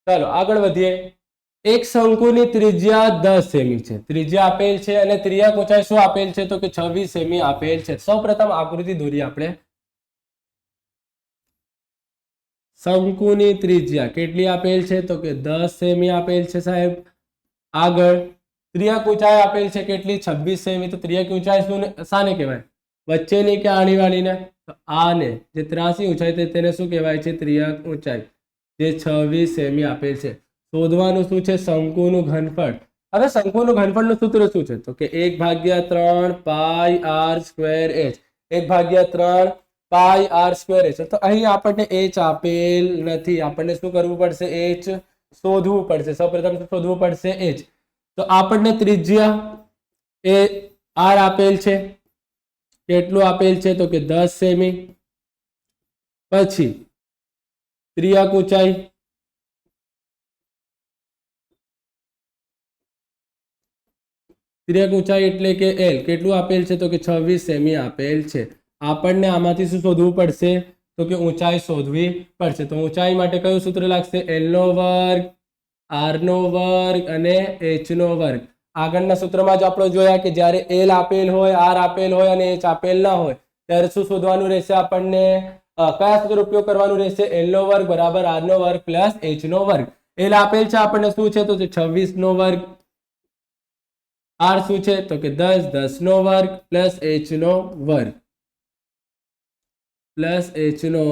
S1: ચાલો આગળ વધીએ. એક શંકુની ત્રિજ્યા 10 સેમી છે. ત્રિજ્યા આપેલ છે અને ત્રિજ્યા ઊંચાઈ શું આપેલ છે? તો કે 26 સેમી આપેલ છે. સૌપ્રથમ આકૃતિ દોરીએ આપણે. શંકુની ત્રિજ્યા કેટલી આપેલ છે? તો કે 10 સેમી આપેલ છે સાહેબ. આગળ ત્રિજ્યા ઊંચાઈ આપેલ છે કેટલી? 26 સેમી. તો ત્રિજ્યા ઊંચાઈ શું શાને કહેવાય? વચ્ચેની કે આની વાળીને? તો આને જે 83 ઊંચાઈ છે તેને શું કહેવાય છે? ત્રિજ્યા ઊંચાઈ, જે 26 સેમી આપેલ છે. શોધવાનું શું છે? શંકુનું ઘનફળ. હવે શંકુનું ઘનફળનું સૂત્ર શું છે? તો કે 1/3 પાઈ r સ્ક્વેર h. 1/3 પાઈ r સ્ક્વેર h. તો અહીં આપણને h આપેલ નથી. આપણને શું કરવું પડશે? h શોધવું પડશે. સૌપ્રથમ શોધવું પડશે h. તો આપણને ત્રિજ્યા એ r આપેલ છે. કેટલું આપેલ છે? તો કે 10 સેમી. પછી ત્રિજ્યા ઊંચાઈ એટલે કે એલ કેટલું આપેલ છે? તો કે 26 સેમી આપેલ છે. આપણને આમાંથી શું શોધવું પડશે? તો કે ઊંચાઈ શોધવી પડશે. તો ઊંચાઈ માટે કયું સૂત્ર લાગશે? એલ નો વર્ગ, આર નો વર્ગ અને એચ નો વર્ગ. આગળના સૂત્રમાં જ આપણે જોયા કે જ્યારે એલ આપેલ હોય, આર આપેલ હોય અને એચ આપેલ ના હોય ત્યારે શું શોધવાનું રહેશે? આપણને કયા સૂત્ર ઉપયોગ કરવાનું રહેશે? એલ નો વર્ગ બરાબર આર નો વર્ગ પ્લસ એચ નો વર્ગ. એલ આપેલ છે આપણને શું છે? તો 26 નો વર્ગ. આર શું છે? તો કે 10, 10 નો વર્ગ પ્લસ એચ નો વર્ગ પ્લસ એચ નો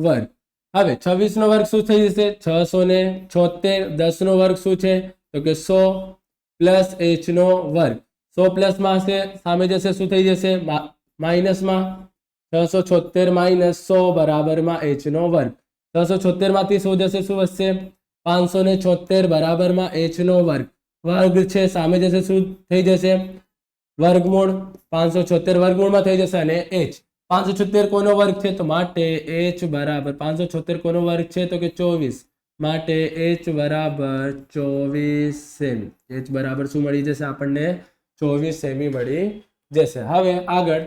S1: વર્ગ. હવે 26 નો વર્ગ શું થઈ જશે? 676. 10 નો વર્ગ શું છે? તો કે 100 પ્લસ એચ નો વર્ગ. 100 પ્લસ માં હશે, સામે જશે શું થઈ જશે? માઇનસમાં. 676 માઇનસ 100 બરાબરમાં એચ નો વર્ગ. 676 માંથી શું જશે? શું વધશે? 576 બરાબરમાં એચ નો વર્ગ. વર્ગ છે સામે જશે શું થઈ જશે? વર્ગમૂળ. 576 વર્ગમૂળમાં થઈ જશે અને h. 576 કોનો વર્ગ છે? તો માટે h બરાબર 576 કોનો વર્ગ છે? તો કે 24. માટે h બરાબર 24 સેમી. h બરાબર શું મળી જશે આપણને? 24 સેમી મળી જશે. હવે આગળ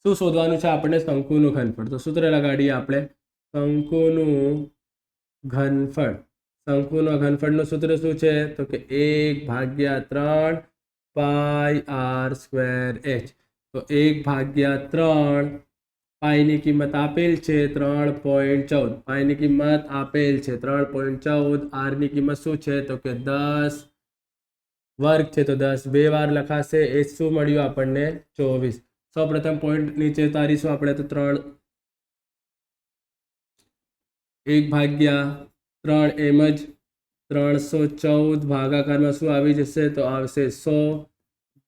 S1: શું શોધવાનું છે આપણને? શંકુનું ઘનફળ. તો સૂત્ર લગાડીએ આપણે. શંકુનું ઘનફળ. શંકુના ઘનફળનું સૂત્ર શું છે? તો કે 1/3 પાઈ r સ્ક્વેર h. તો 1/3 પાઈની કિંમત આપેલ છે 3.14. પાઈની કિંમત આપેલ છે 3.14. r ની કિંમત શું છે? તો કે 10 વર્ગ છે, તો 10 બે વાર લખાશે. h શું મળ્યું આપણને? 24. સૌપ્રથમ પોઈન્ટ નીચે ઉતારીશું આપણે. તો 1/3 એમ જ 314 ભાગાકારમાં શું આવી જશે? તો આવશે 100.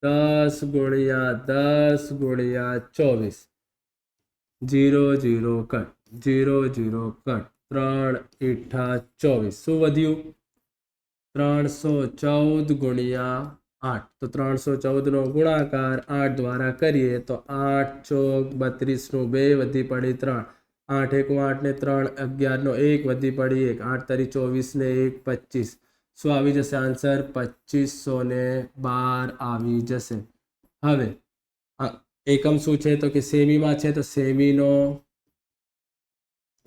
S1: 10 ગુણ્યા 10 ગુણ્યા 24. 0 0 કટ, 0 0 કટ. 3 × 24 શું વધ્યું? 314 ગુણ્યા 8. તો 314 નો ગુણાકાર 8 દ્વારા કરીએ તો 8 ચોક 32 નું 2 વધી પડી 3. 8 એકુ 8 ને 3 11 નો 1 વધી પડી 1. 8 તરી 24 ને 1 25. શું આવી જશે આન્સર? 2512 આવી જશે. હવે એકમ શું છે? તો કે સેમીમાં છે, તો સેમીનો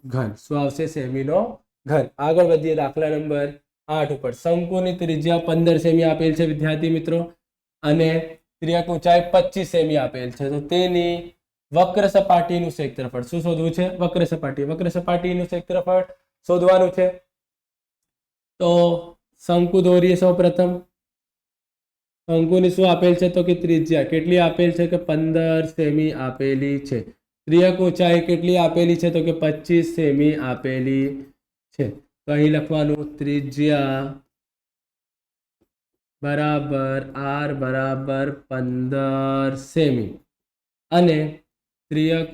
S1: ઘન. શું આવશે? સેમીનો ઘન. આગળ વધીએ દાખલા નંબર 8 ઉપર. શંકુની ત્રિજ્યા 15 સેમી આપેલ છે વિદ્યાર્થી મિત્રો, અને ત્રિજ્યા ઊંચાઈ 25 સેમી આપેલ છે. તો તેની વક્ર સપાટીનું ક્ષેત્રફળ શું શોધવું છે? વક્ર સપાટીનું ક્ષેત્રફળ શોધવાનું છે. તો શંકુ દોરીએ. સૌ પ્રથમ શંકુની શું આપેલ છે? તો કે ત્રિજ્યા કેટલી આપેલ છે? કે 15 સેમી આપેલી છે. ત્રિજ્યા ઊંચાઈ કેટલી આપેલી છે? તો કે 25 સેમી આપેલી છે. તો અહીં લખવાનું ત્રિજ્યા બરાબર r બરાબર 15 સેમી અને ત્રિજ્યા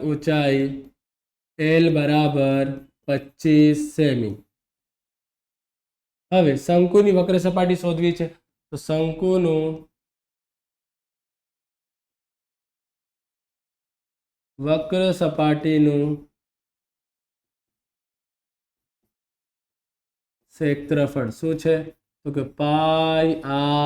S1: ઊંચાઈ l બરાબર 25 સેમી. હવે શંકુની વક્ર સપાટી શોધવી છે. તો શંકુનું વક્ર સપાટીનું ક્ષેત્રફળ શું છે? તો કે પાઈ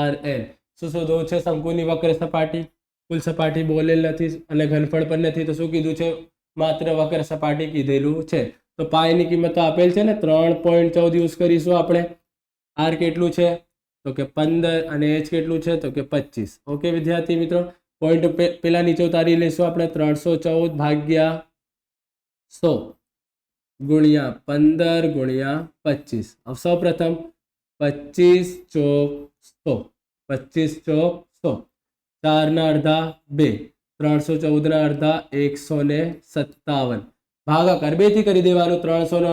S1: r l. શું શોધવું છે? શંકુની વક્ર સપાટી. કુલ સપાટી બોલેલ નથી અને ઘનફળ પણ નથી, તો શું કીધું છે? માત્ર વક્ર સપાટી કીધેલું છે. તો પાઈની કિંમત આપેલ છે ને 3.14 યુઝ કરીશું આપણે. r કેટલું છે? તો કે 15 અને h કેટલું છે? તો કે 25. ઓકે વિદ્યાર્થી મિત્રો, પોઈન્ટ પેલા નીચે ઉતારી લઈશું આપણે. 314 ભાગ્યા 100 ગુણ્યા 15 ગુણ્યા 25. હવે સૌ પ્રથમ 25 ચોક 100. 25 ચોક 100. 4 ના અડધા 2. 314 ના અડધા 157. ભાગાકાર 2 થી કરી દેવાનું. 300 નો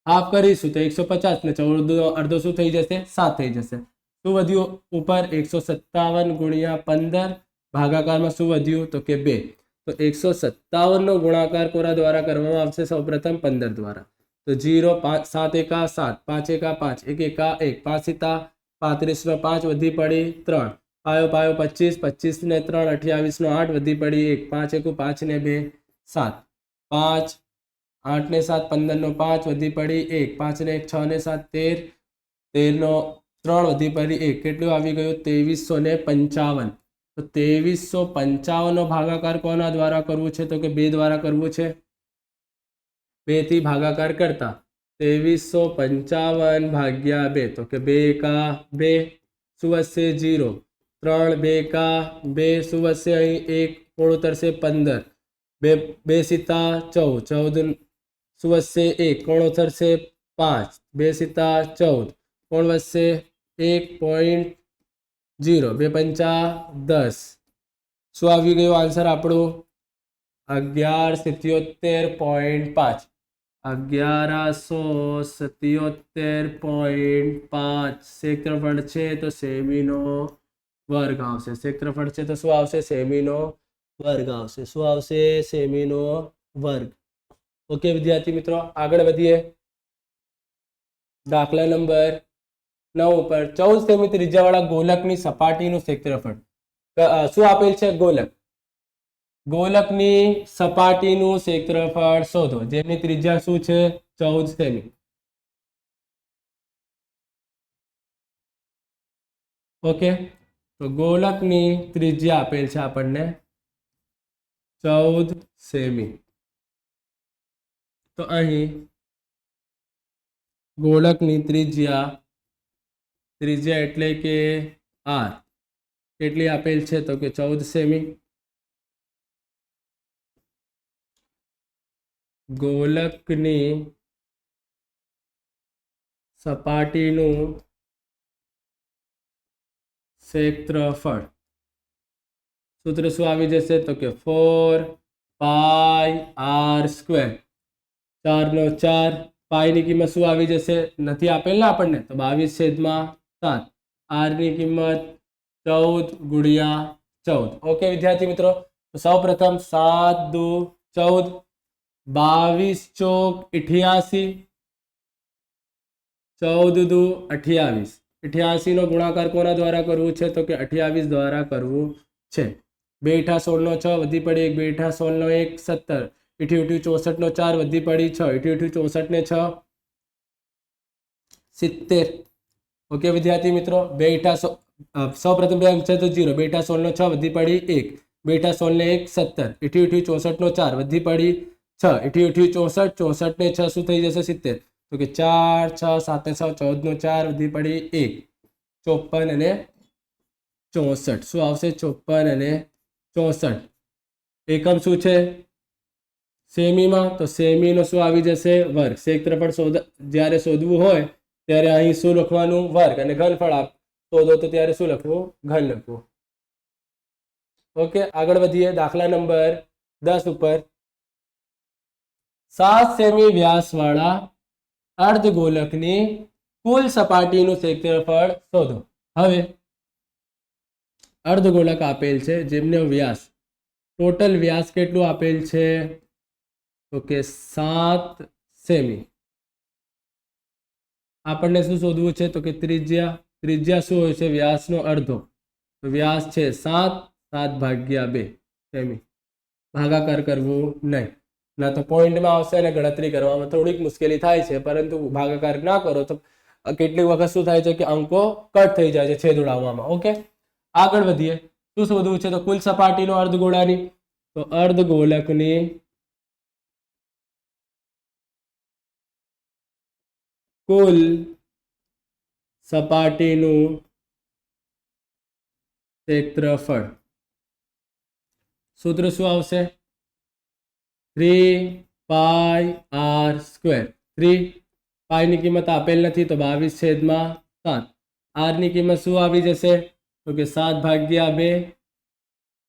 S1: હાફ કરીશું તો 150 ને 14 અડધો શું થઈ જશે? 7 થઈ જશે. શું વધ્યું ઉપર? 157 ગુણ્યા 15. ભાગાકારમાં શું વધ્યું? તો કે 2. તો 157 નો ગુણાકાર કોના દ્વારા કરવામાં આવશે? સૌપ્રથમ 15 દ્વારા. તો 0 5 7 એકા 7, 5 એકા 5, 1 એકા 1, 5 સીતા 35 નો 5 વધી પડી 3. પાયો 25, 25 ને 3 28 નો 8 વધી પડી 1. 5 એકુ 5 ને 2 7. 5 8 ને 7 15 નો 5 વધી પડી 1. 5 ને 1 6 ને 7 13. 13 નો 3 વધી પડી 1. કેટલું આવી ગયું? 2355. તો 2355 નો ભાગાકાર કોના દ્વારા કરવું છે? તો કે 2 દ્વારા કરવું છે. 2 થી ભાગાકાર કરતા 2355 ભાગ્યા 2. તો કે 2 એકા 2 શું વધશે? 0. 3 2 એકા 2 શું વધશે? અહીં 1 કોણ ઉતરશે? 15. 2 સીતા 14. 14 શું વધશે? 1 કોણ ઉતરશે? 5. 2 સીતા 14 કોણ વધશે? 1.0. 2 પંચા 10. શું આવી ગયું આન્સર આપણું? 1177.5. 1177.5 ક્ષેત્રફળ છે. તો સેમીનો વર્ગ આવશે. ક્ષેત્રફળ છે તો શું આવશે? સેમીનો વર્ગ આવશે. શું આવશે? સેમીનો વર્ગ. ઓકે વિદ્યાર્થી મિત્રો, આગળ વધીએ. દાખલા નંબર 9 ઉપર 14 સેમી ત્રિજ્યાવાળા ગોલકની સપાટીનું ક્ષેત્રફળ શું આપેલ છે? ગોલક ગોલકની સપાટીનું ક્ષેત્રફળ શોધો, જેની ત્રિજ્યા શું છે? 14 સેમી. ઓકે, તો ગોલકની ત્રિજ્યા આપેલ છે આપણને 14 સેમી. તો અહીં ગોલકની ત્રિજ્યા એટલે કે r કેટલી આપેલ છે? તો કે 14 સેમી. ગોલકની સપાટીનું ક્ષેત્રફળ સૂત્ર શું આવી જશે? તો કે 4 પાઈ r સ્ક્વેર. 4 નો 4, પાઈ ની કિંમત શું આવી જશે? નથી આપેલ ને આપણને, તો 22/7. r ની કિંમત 14 ગુણ્યા 14. ઓકે વિદ્યાર્થી મિત્રો, તો સૌ પ્રથમ 7 દુ 14, 22 ચોક 88, 14 દુ 28. 88 નો ગુણાકાર કોના દ્વારા કરવું છે? તો કે 28 દ્વારા કરવું છે. 2 × 16 નો 6 વધી પડી 1, 2 × 16 નો 1 17, 88 64 નો 4 વધી પડી 6, 88 64 ને 6 70. ઓકે વિદ્યાર્થી મિત્રો, 2 × સૌ પ્રથમ બે અંક છે તો 0, 2 × 16 નો 6 વધી પડી 1, 2 × 16 ને 1 17, 88 64 નો 4 વધી પડી 6, 88 64 64 ને 6 શું થઈ જશે? 70. તો કે 4 6 7 ને 6 14 નો 4 વધી પડી 1, 54 અને 64. શું આવશે? 54 અને 64. એકમ શું છે? સેમીમાં. તો સેમી નો શું આવી જશે? વર્ગ. ક્ષેત્રફળ જ્યારે શોધવું હોય ત્યારે અહીં શું લખવાનું? વર્ગ. અને ઘનફળ શોધો તો ત્યારે શું લખવું? ઘન લખવું. ઓકે, આગળ વધીએ. દાખલા નંબર 10 ઉપર 7 સેમી વ્યાસવાળા અર્ધગોલકની કુલ સપાટીનું ક્ષેત્રફળ શોધો. હવે અર્ધગોલક આપેલ છે જેમનો વ્યાસ, ટોટલ વ્યાસ કેટલું આપેલ છે? તો કે 7 સેમી. આપણને શું શોધવું છે? તો કે ત્રિજ્યા. ત્રિજ્યા શું હોય છે? વ્યાસનો અડધો. તો વ્યાસ છે 7/2 સેમી. ભાગાકાર કરવું નહીં, ના તો પોઈન્ટમાં આવશે અને ગણતરી કરવામાં થોડીક મુશ્કેલી થાય છે, પરંતુ ભાગાકાર ના કરો તો કેટલીક વખત શું થાય છે કે અંકો કટ થઈ જાય છે છેદ ઉડાવવામાં. ઓકે, આગળ વધીએ. શું શોધવું છે? તો કુલ સપાટીનો અર્ધગોળાની. તો અર્ધગોલકની કુલ સપાટીનું ક્ષેત્રફળ. સૂત્ર શું આવશે? 3 પાઈ r સ્ક્વેર. 3 પાઈ ની કિંમત આપેલ નથી તો 22/7. r ની કિંમત શું આવી જશે? તો કે 7/2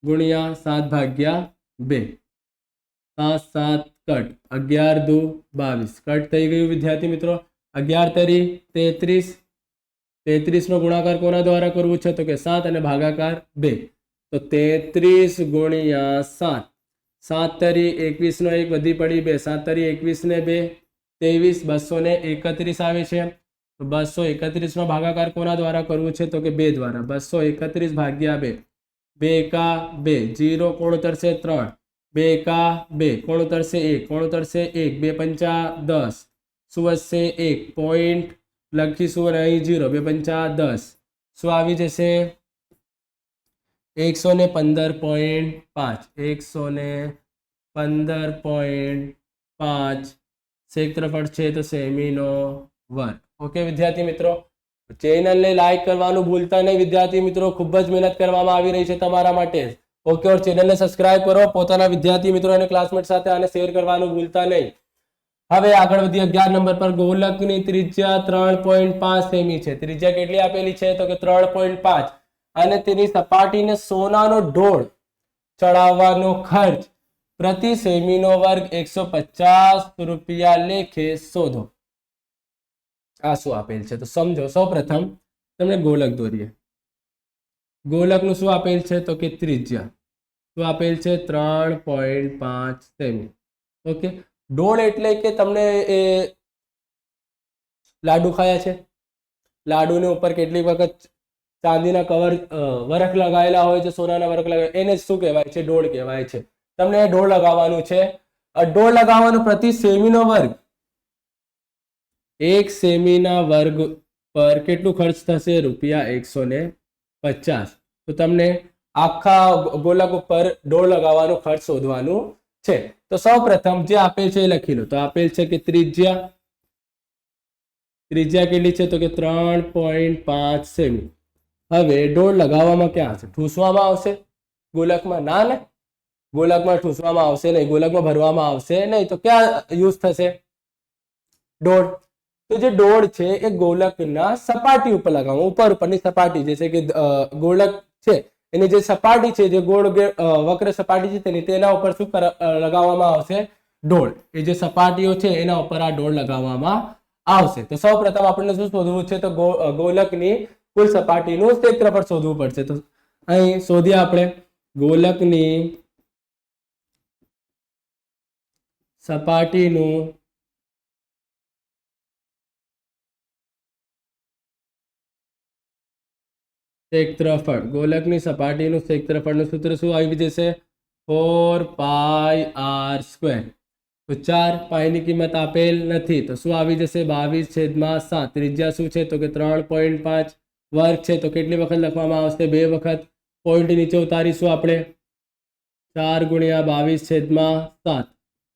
S1: ગુણ્યા 7/2. 7 કટ, 11 દુ 22. કટ થઈ ગયું વિદ્યાર્થી મિત્રો. 11 તરી 33. 33 નો ગુણાકાર કોના દ્વારા કરવું છે? તો કે 7 અને ભાગાકાર 2. તો 33 ગુણ્યા 7. 7 તરી 21 નો 1 વધી પડી 2, 7 તરી 21 ને 2 23, 231 આવે છે. તો 231 નો ભાગાકાર કોના દ્વારા કરવું છે? તો કે 2 દ્વારા. 231/2. 2 એકા 2, 0 કોણ ઉતરશે? 3, 2 એકા 2 કોણ ઉતરશે? 1 કોણ ઉતરશે? 1, 2 પંચા 10. શું વધશે? 1 પોઈન્ટ લખીશું અને અહીં 0, 2 પંચા 10. શું આવી જશે? 115.5. 115.5 ક્ષેત્રફળ છે તો સેમીનો વર્ગ. ઓકે વિદ્યાર્થી મિત્રો, ચેનલને લાઈક કરવાનું ભૂલતા નહીં વિદ્યાર્થી મિત્રો. ખૂબ જ મહેનત કરવામાં આવી રહી છે તમારા માટે. ઓકે, ઓર ચેનલને સબસ્ક્રાઇબ કરો. પોતાના વિદ્યાર્થી મિત્રો અને ક્લાસમેટ સાથે આને શેર કરવાનું ભૂલતા નહીં. હવે આગળ વધીએ. 11 નંબર પર ગોલકની ત્રિજ્યા 3.5 સેમી છે. ત્રિજ્યા કેટલી આપેલી છે? તો કે 3.5. અને તેની સપાટીને સોનાનો ઢોળ ચડાવવાનો ખર્ચ પ્રતિ સેમીનો વર્ગ 150 રૂપિયા લેખે શોધો. આ શું આપેલ છે? તો સમજો. સૌ પ્રથમ તમને ગોલક દોરીએ. ગોલકનું શું આપેલ છે? તો કે ત્રિજ્યા શું આપેલ છે? 3.5 સેમી. ઓકે, ઢોળ એટલે કે તમને એ લાડુ ખાયા છે? લાડુને ઉપર કેટલીક વખત ચાંદીના કવર વરખ લગાવેલા હોય છે, સોનાના વરખ લગાવેલા, એને શું કહેવાય છે? ઢોળ કહેવાય છે. તમને દોઢ લગાવવાનું છે. દોઢ લગાવવાનું પ્રતિ સેમીનો વર્ગ, 1 સેમીના વર્ગ પર કેટલું ખર્ચ થશે? ₹150. તો તમને આખા ગોલક ઉપર દોઢ લગાવવાનો ખર્ચ શોધવાનું છે. તો સૌ પ્રથમ જે આપેલ છે એ લખી લો. તો આપેલ છે કે ત્રિજ્યા કેટલી છે? તો કે 3.5 સેમી. હવે દોઢ લગાવવામાં ક્યાં આવશે? ઠૂસવામાં આવશે ગોલકમાં? ના ને, ગોલકમાં ઠૂસવામાં આવશે નહીં, ગોલકમાં ભરવામાં આવશે નહીં. તો ક્યાં યુઝ થશે દોઢ? તો જે દોઢ છે એ ગોલકના સપાટી ઉપર લગાવવાનું, ઉપરની સપાટી જે છે કે ગોલક છે એની જે સપાટી છે, જે ગોળ વક્ર સપાટી છે તેના ઉપર શું લગાવવામાં આવશે? દોઢ. એ જે સપાટીઓ છે એના ઉપર આ દોઢ લગાવવામાં આવશે. તો સૌ પ્રથમ આપણને શું શોધવું છે? તો ગોલકની કુલ સપાટીનું ક્ષેત્રફળ શોધવું પડશે. તો અહીં શોધીએ આપણે ગોલકની સપાટીનું ક્ષેત્રફળ. ગોલકની સપાટીનું ક્ષેત્રફળનું સૂત્ર શું આવી જશે? 4πr². તો 4 પાઈની કિંમત આપેલ નથી તો શું આવી જશે? 22/7. ત્રિજ્યા શું છે? તો કે 3.5 વર્ગ છે. તો કેટલી વખત લખવામાં આવશે? 2 વખત. પોઈન્ટ નીચે ઉતારીશું આપણે. 4 × 22/7,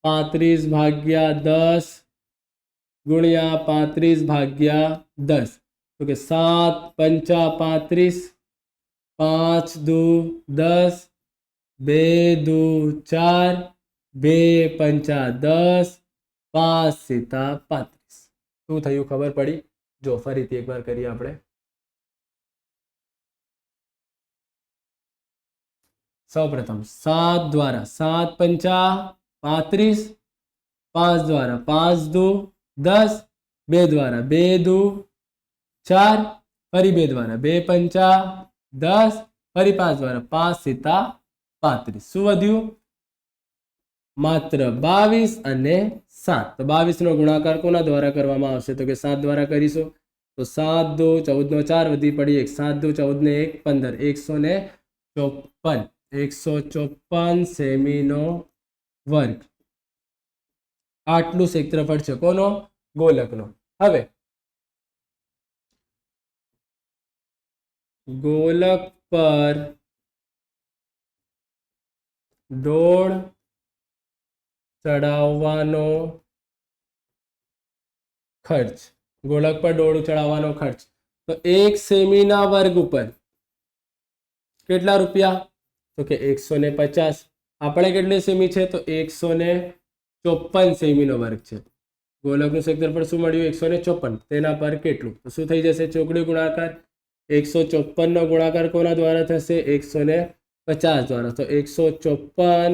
S1: 35/10 ગુણ્યા 35/10. તો કે 7 × 5 = 35, 5 × 2 = 10, 2 × 4, 2 × 5 = 10, 5 × 7 = 35. શું થયું ખબર પડી? જો ફરીથી એકવાર કરીએ આપણે. સૌપ્રથમ 7 દ્વારા 7 × 5 = 35, 5 દ્વારા 5 × 2 = 10, 2 દ્વારા 2 × 2 = 4, ફરી 2 દ્વારા 2 × 5 = 10, ફરી 5 દ્વારા 5 × 7 = 35. શું વધ્યું? માત્ર 22 અને 7. તો 22 નો ગુણાકાર કોના દ્વારા કરવામાં આવશે? તો કે 7 દ્વારા કરીશું. તો 7 × 2 = 14, 4 વધી પડી 1, 7 × 2 = 14, 1, 15, 154 સેમીનો વર્ગ. આટલું ક્ષેત્રફળ છે કોનો? ગોલકનો. હવે ગોલક પર દોઢ ચડાવવાનો ખર્ચ. ગોલક પર દોઢ ચડાવવાનો ખર્ચ. તો 1 સેમીના વર્ગ ઉપર કેટલા રૂપિયા? તો કે 150. આપણે કેટલી સેમી છે? તો 154 સેમીનો વર્ગ છે. ગોલકનું ક્ષેત્રફળ શું મળ્યું? 154. તેના પર કેટલું? તો શું થઈ જશે? ચોકડી ગુણાકાર. 154 નો ગુણાકાર કોના દ્વારા થશે? 150 દ્વારા. તો 154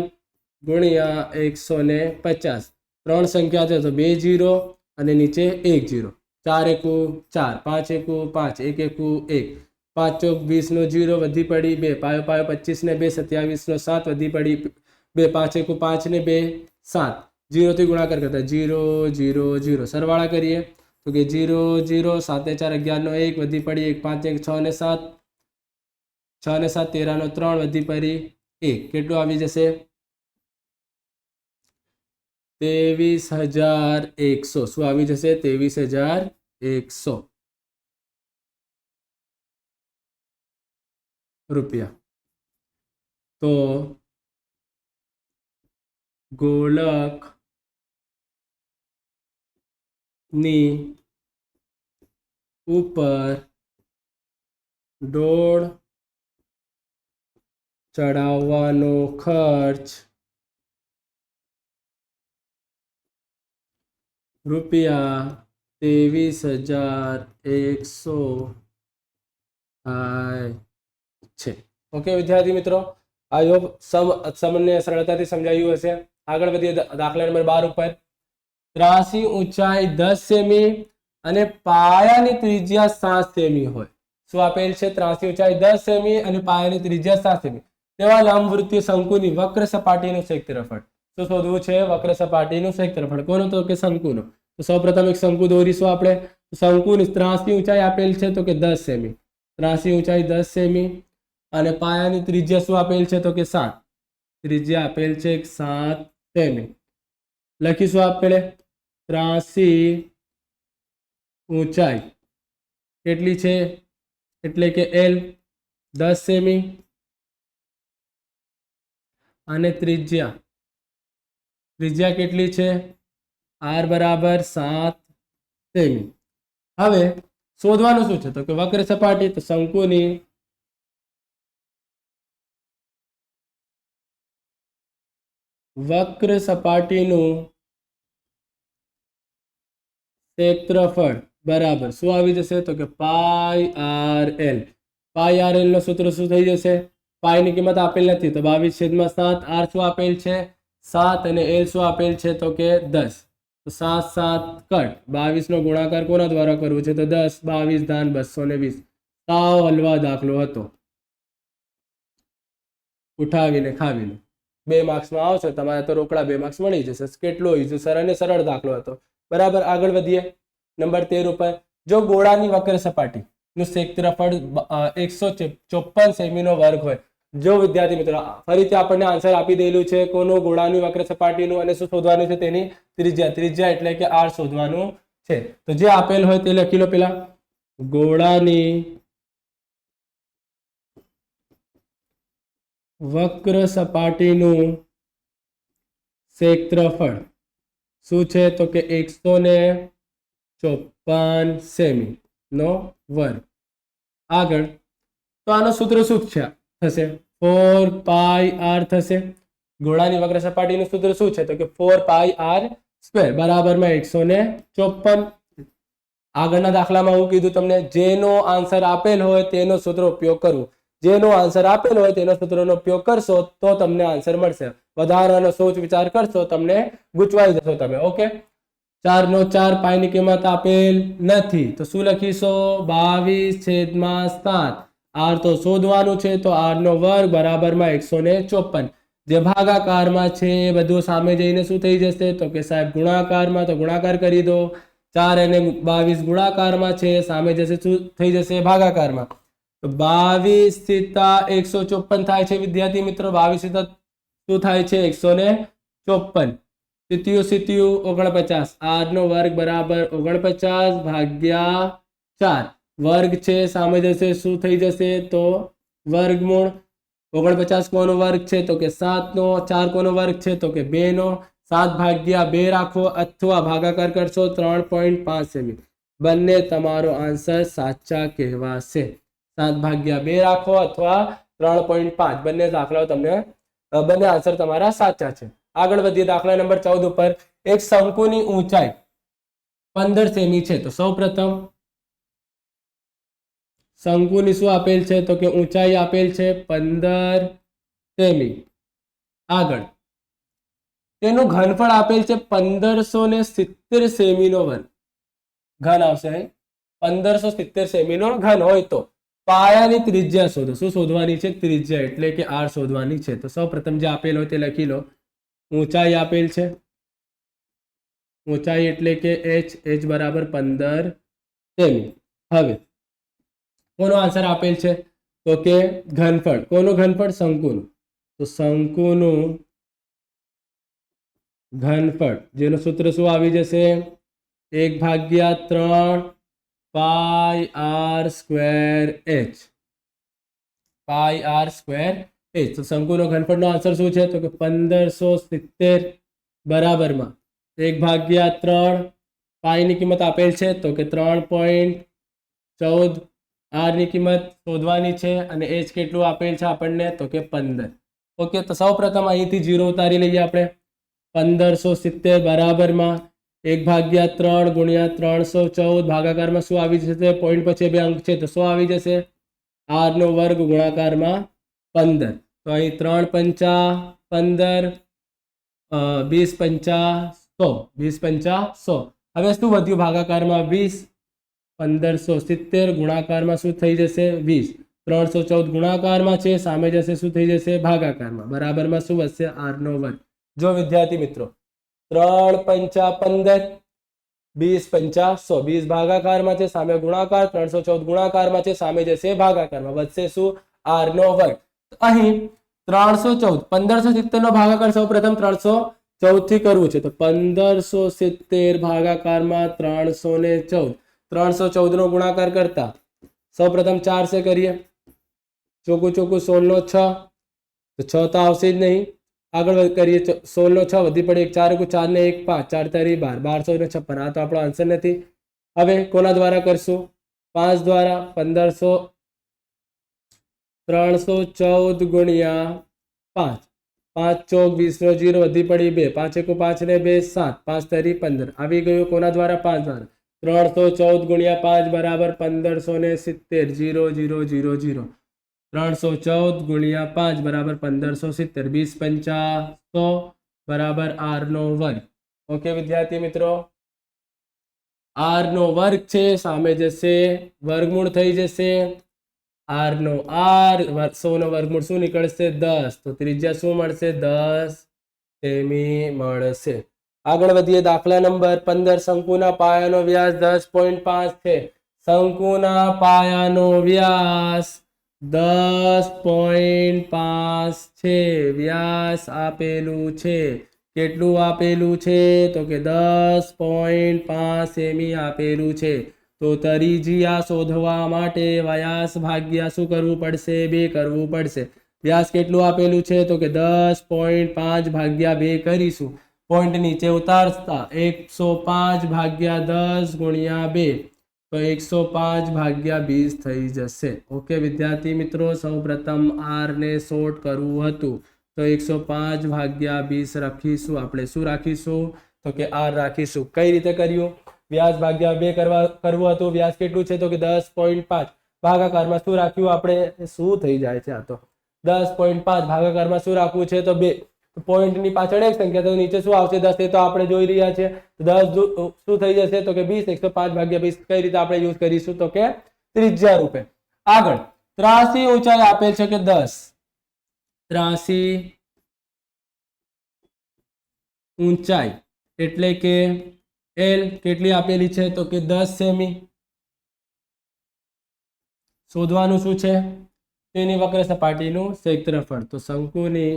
S1: ગુણ્યા 150. 3 સંખ્યા છે તો 2 0 અને નીચે 1 0. 4 × 1 = 4, 5 × 1 = 1, 5 × 4 = 20 નો 0 વધી પડી 2, પાયો 25 ને 2, 27 નો 7 વધી પડી 2, 5 × 5 ને 2 = 7. 0 થી ગુણાકાર કરતા 0 0 0. સરવાળા કરીએ તો કે 0 0, 7 × 4 = 11 નો 1 વધી પડી 1, 5 × 1 = 6 ને 7, 6 ને 7 13 નો 3 વધી પડી 1. કેટલું આવી જશે? 23,100. શું આવી જશે? 23,100 રૂપિયા. તો ગોલક ની ઉપર દોઢ ચડાવવાનો ખર્ચ ₹23,100 થાય છે. ઓકે વિદ્યાર્થી મિત્રો, આઈ હોપ તમને સરળતાથી સમજાયું હશે. આગળ વધીએ દાખલા નંબર 12 ઉપર. ત્રાસી ઊંચાઈ 10 સેમી અને પાયાની ત્રિજ્યા 7 સેમી હોય. શું આપેલ છે? ત્રાસી ઊંચાઈ 10 સેમી અને પાયાની ત્રિજ્યા 7 સેમી તેવા લંબવૃત્તીય શંકુની વક્ર સપાટીનું ક્ષેત્રફળ. શું શોધવું છે? વક્ર સપાટીનું ક્ષેત્રફળ. કોનું? તો કે શંકુનું. તો સૌપ્રથમ એક શંકુ દોરીશું આપણે. શંકુની ત્રાસી ઊંચાઈ આપેલ છે તો કે 10 સેમી. ત્રાસી ઊંચાઈ 10 સેમી અને પાયાની ત્રિજ્યા શું આપેલ છે? તો કે 7. ત્રિજ્યા આપેલ છે 7 સેમી. લખીશું આપણે ત્રાસી ઊંચાઈ કેટલી છે એટલે કે L 10 સેમી અને ત્રિજ્યા કેટલી છે R બરાબર 7 સેમી. હવે શોધવાનું શું છે તો કે વક્ર સપાટી, તો શંકુની વક્ર સપાટીનું ક્ષેત્રફળ બરાબર શું આવી જશે તો કે પાઈ આર એલ. પાઈ આર એલ નો સૂત્ર શું થઈ જશે? પાઈ ની કિંમત આપેલ નથી તો 22/7. આર શું આપેલ છે 7 અને એલ શું આપેલ છે તો કે 10. તો 7 7 કટ. 22 નો ગુણાકાર કોના દ્વારા કરવો છે તો 10. 22 ધાન 220. સાવ હલવા દાખલો હતો, ઉઠાવીને ખાવીને 2 માર્ક્સમાં આવશે તમારે તો રોકડા 2 માર્ક્સ મળી જશે. કેટલો ઈઝી સરળ દાખલો હતો. બરાબર, આગળ વધીએ નંબર 13 ઉપર. જો ગોળાની વક્ર સપાટી નું ક્ષેત્રફળ 154 સેમી નો વર્ગ હોય. જો વિદ્યાર્થી મિત્રો ફરીથી આપણને આન્સર આપી દેલું છે કોનું? ગોળાની વક્ર સપાટીનું, અને શું શોધવાનું છે તેની ત્રિજ્યા એટલે કે R શોધવાનું છે. તો જે આપેલ હોય તે લખી લો. પેલા ગોળાની વક્ર સપાટીનું ક્ષેત્રફળ શું છે તો કે 154 સેમી નો વર્ગ. આગળ તો આનો સૂત્ર શું થશે? 4 પાઈ r થશે. ગોળાની વક્ર સપાટીનું સૂત્ર શું છે તો કે 4 પાઈ r સ્ક્વેર બરાબરમાં 154. આગળના દાખલામાં હું કીધું તમને, જેનો આન્સર આપેલ હોય તેનો સૂત્ર ઉપયોગ કરવો. જેનો આન્સર આપેલ હોય તેનો સૂત્રનો ઉપયોગ કરશો તો તમને આન્સર મળશે. વધારાનો સોચ વિચાર કરશો તમને ગૂંચવાઈ જશો તમે. ઓકે, 4 નો 4, પાઈ ની કિંમત આપેલ નથી તો શું લખીશો? 22/7. R તો શોધવાનું છે તો R નો વર્ગ બરાબરમાં 154. જે ભાગાકારમાં છે એ બધું સામે જઈને શું થઈ જશે તો કે સાહેબ ગુણાકારમાં, તો ગુણાકાર કરી દો. 4 અને 22 ગુણાકારમાં છે, સામે જશે શું થઈ જશે ભાગાકારમાં. તો 22 * 154 થાય છે વિદ્યાર્થી મિત્રો. 22 શું થાય છે 154. સિત્યુ 49. R નો વર્ગ બરાબર 49 ભાગ્યા 4. વર્ગ છે સામે જશે શું થઈ જશે તો વર્ગમૂળ. 49 કોનો વર્ગ છે તો કે 7 નો. 4 કોનો વર્ગ છે તો કે 2 નો. 7 ભાગ્યા 2 રાખો અથવા ભાગાકાર કરશો 3.5 સેમી. બંને તમારો આન્સર સાચા કહેવાશે. 7 ભાગ્યા 2 રાખો અથવા 3.5, બંને દાખલાઓ તમને બંને આન્સર તમારા સાચા છે. આગળ વધીએ દાખલા નંબર 14 ઉપર. એક શંકુની ઊંચાઈ 15 સેમી છે. તો સૌપ્રથમ શંકુની શું આપેલ છે તો કે ઊંચાઈ આપેલ છે 15 સેમી. આગળ તેનું ઘનફળ આપેલ છે 1570 સેમી નો વર્ગ. ઘન આવશે અહીં 1570 સેમી નો ઘન હોય તો પાયાની ત્રિજ્યા શોધો. શું શોધવાની છે? ત્રિજ્યા એટલે કે R શોધવાની છે. તો સૌપ્રથમ જે આપેલ હોય તે લખી લો. ઊંચાઈ આપેલ છે, ઊંચાઈ એટલે કે h બરાબર 15 સેમી. હવે કોનો આન્સર આપેલ છે તો કે ઘનફળ. કોનું ઘનફળ? શંકુનું. તો શંકુનું ઘનફળ જેનું સૂત્ર શું આવી જશે? 1/3 પાઈ r સ્ક્વેર h. પાઈ r સ્ક્વેર h. તો શંકુનો ઘનફળનો આન્સર શું છે તો કે 1570 બરાબરમાં 1/3. પાઈ ની કિંમત આપેલ છે તો કે 3.14. r ની કિંમત શોધવાની છે અને h કેટલું આપેલ છે આપણને તો કે 15. ઓકે, તો સૌપ્રથમ અહીંથી 0 ઉતારી લઈએ આપણે. 1570 બરાબરમાં 1/3 ગુણ્યા 314 ભાગાકારમાં શું આવી જશે? પોઈન્ટ પછી 2 અંક છે તો શું આવી જશે? r નો વર્ગ ગુણાકારમાં 15. તો અહીં 3 × 5 = 15, 20 × 5 = 100. હવે શું વધ્યું ભાગાકારમાં? 20. 1570 ગુણાકારમાં શું થઈ જશે? 20. 314 ગુણાકારમાં છે, સામે જશે શું થઈ જશે ભાગાકારમાં. બરાબરમાં શું વધશે? R નો વર્ગ. જો વિદ્યાર્થી મિત્રો 3 × 5 = 15, 20 × 5 = 100. 20 ભાગાકારમાં છે, સામે ગુણાકાર. 314 ગુણાકારમાં છે, સામે જશે ભાગાકારમાં. વધશે શું? R નો વર્ગ. અહીં 314 1570 નો ભાગાકાર સૌ પ્રથમ 314 થી કરવું છે. તો 1570 ભાગાકારમાં 314 314 નો ગુણાકાર કરતા સૌ પ્રથમ 4 से કરીએ. ચોખ્ખું ચોખ્ખું 16 નો 6 તો 6 તો આવશે જ નહીં. આગળ કરીએ 16 નો 6 વધી પડે 1 4 4 ને 1 5 4 તારી 12 1256. આ તો આપણો આન્સર નથી. હવે કોના દ્વારા કરશું? 5 દ્વારા 1500 314 ગુણ્યા 5 5 ચોક 20 નો 0 વધી પડી 2 5 1 5 ને 2 7 5 તારી 15 આવી ગયું. કોના દ્વારા? 5 દ્વારા. 314 ગુણ્યા 5 બરાબર 1570 0 0 0 0 314 ગુણ્યા 5 બરાબર 1570 20 પંચા 100 બરાબર r નો વર્ગ. ઓકે વિદ્યાર્થી મિત્રો, r નો વર્ગ છે સામે જશે વર્ગમૂળ થઈ જશે. r નો r 100 નો વર્ગમૂળ શું નીકળશે? 10. તો ત્રિજ્યા શું મળશે? 10 સેમી મળશે. આગળ વધીએ. દાખલા નંબર 15 શંકુના પાયાનો વ્યાસ 10.5 છે. શંકુના પાયાનો વ્યાસ 10.5 છે. વ્યાસ આપેલું છે. કેટલું આપેલું છે? તો કે 10.5 સેમી આપેલું છે. તો ત્રિજ્યા શોધવા માટે વ્યાસ ભાગ્યા શું કરવું પડશે? 2 કરવું પડશે. વ્યાસ કેટલું આપેલું છે? તો કે 10.5 ભાગ્યા 2 કરીશું. પોઈન્ટ નીચે ઉતારતા 105 ભાગ્યા 10 ગુણ્યા 2 તો 105 ભાગ્યા 20 થઈ જશે. ઓકે વિદ્યાર્થી મિત્રો, સૌ પ્રથમ r ને શોર્ટ કરવું હતું તો 105 ભાગ્યા 20 રાખીશું. આપણે શું રાખીશું? તો કે r રાખીશું. કઈ રીતે કર્યું? વ્યાસ ભાગ્યા 2 કરવું હતું. વ્યાસ કેટલું છે? તો કે 10.5 ભાગાકારમાં શું રાખ્યું આપણે? શું થઈ જાય છે આ તો? 10.5 ભાગાકારમાં શું રાખવું છે? તો 2. પોઈન્ટ ની પાછળ એક સંખ્યા તો નીચે શું આવશે? 10. એ તો આપણે જોઈ રહ્યા છે. 10 શું થઈ જશે? તો કે 20. 105 ભાગ્યા 20 કઈ રીતે આપણે યુઝ કરીશું? તો કે ત્રિજ્યા રૂપે. આગળ ત્રાસી ઊંચાઈ આપેલ છે કે 10. ત્રાસી ઊંચાઈ એટલે કે L કેટલી આપેલી છે? તો કે 10 સેમી. શોધવાનું શું છે? તેની વક્ર સપાટીનું ક્ષેત્રફળ. તો શંકુની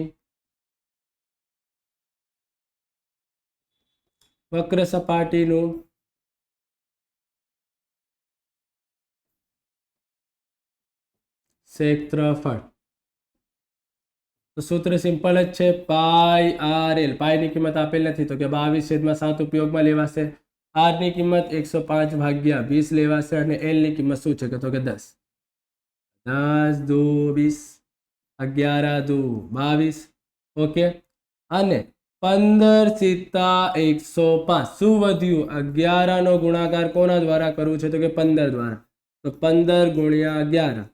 S1: વક્ર સપાટીનું ક્ષેત્રફળ. તો સૂત્ર સિમ્પલ જ છે, પાઈ આર એલ. પાઈ ની કિંમત આપેલ નથી તો કે 22/7 ઉપયોગમાં લેવાશે. આર ની કિંમત 105 ભાગ્યા 20 લેવાશે અને એલ ની કિંમત શું છે? તો કે 10. 10 2 20 11 2 22. ઓકે, અને 15 સીતા 105. શું વધ્યું? 11 નો ગુણાકાર કોના દ્વારા કરવું છે? તો કે 15 દ્વારા. તો 15 ગુણ્યા 11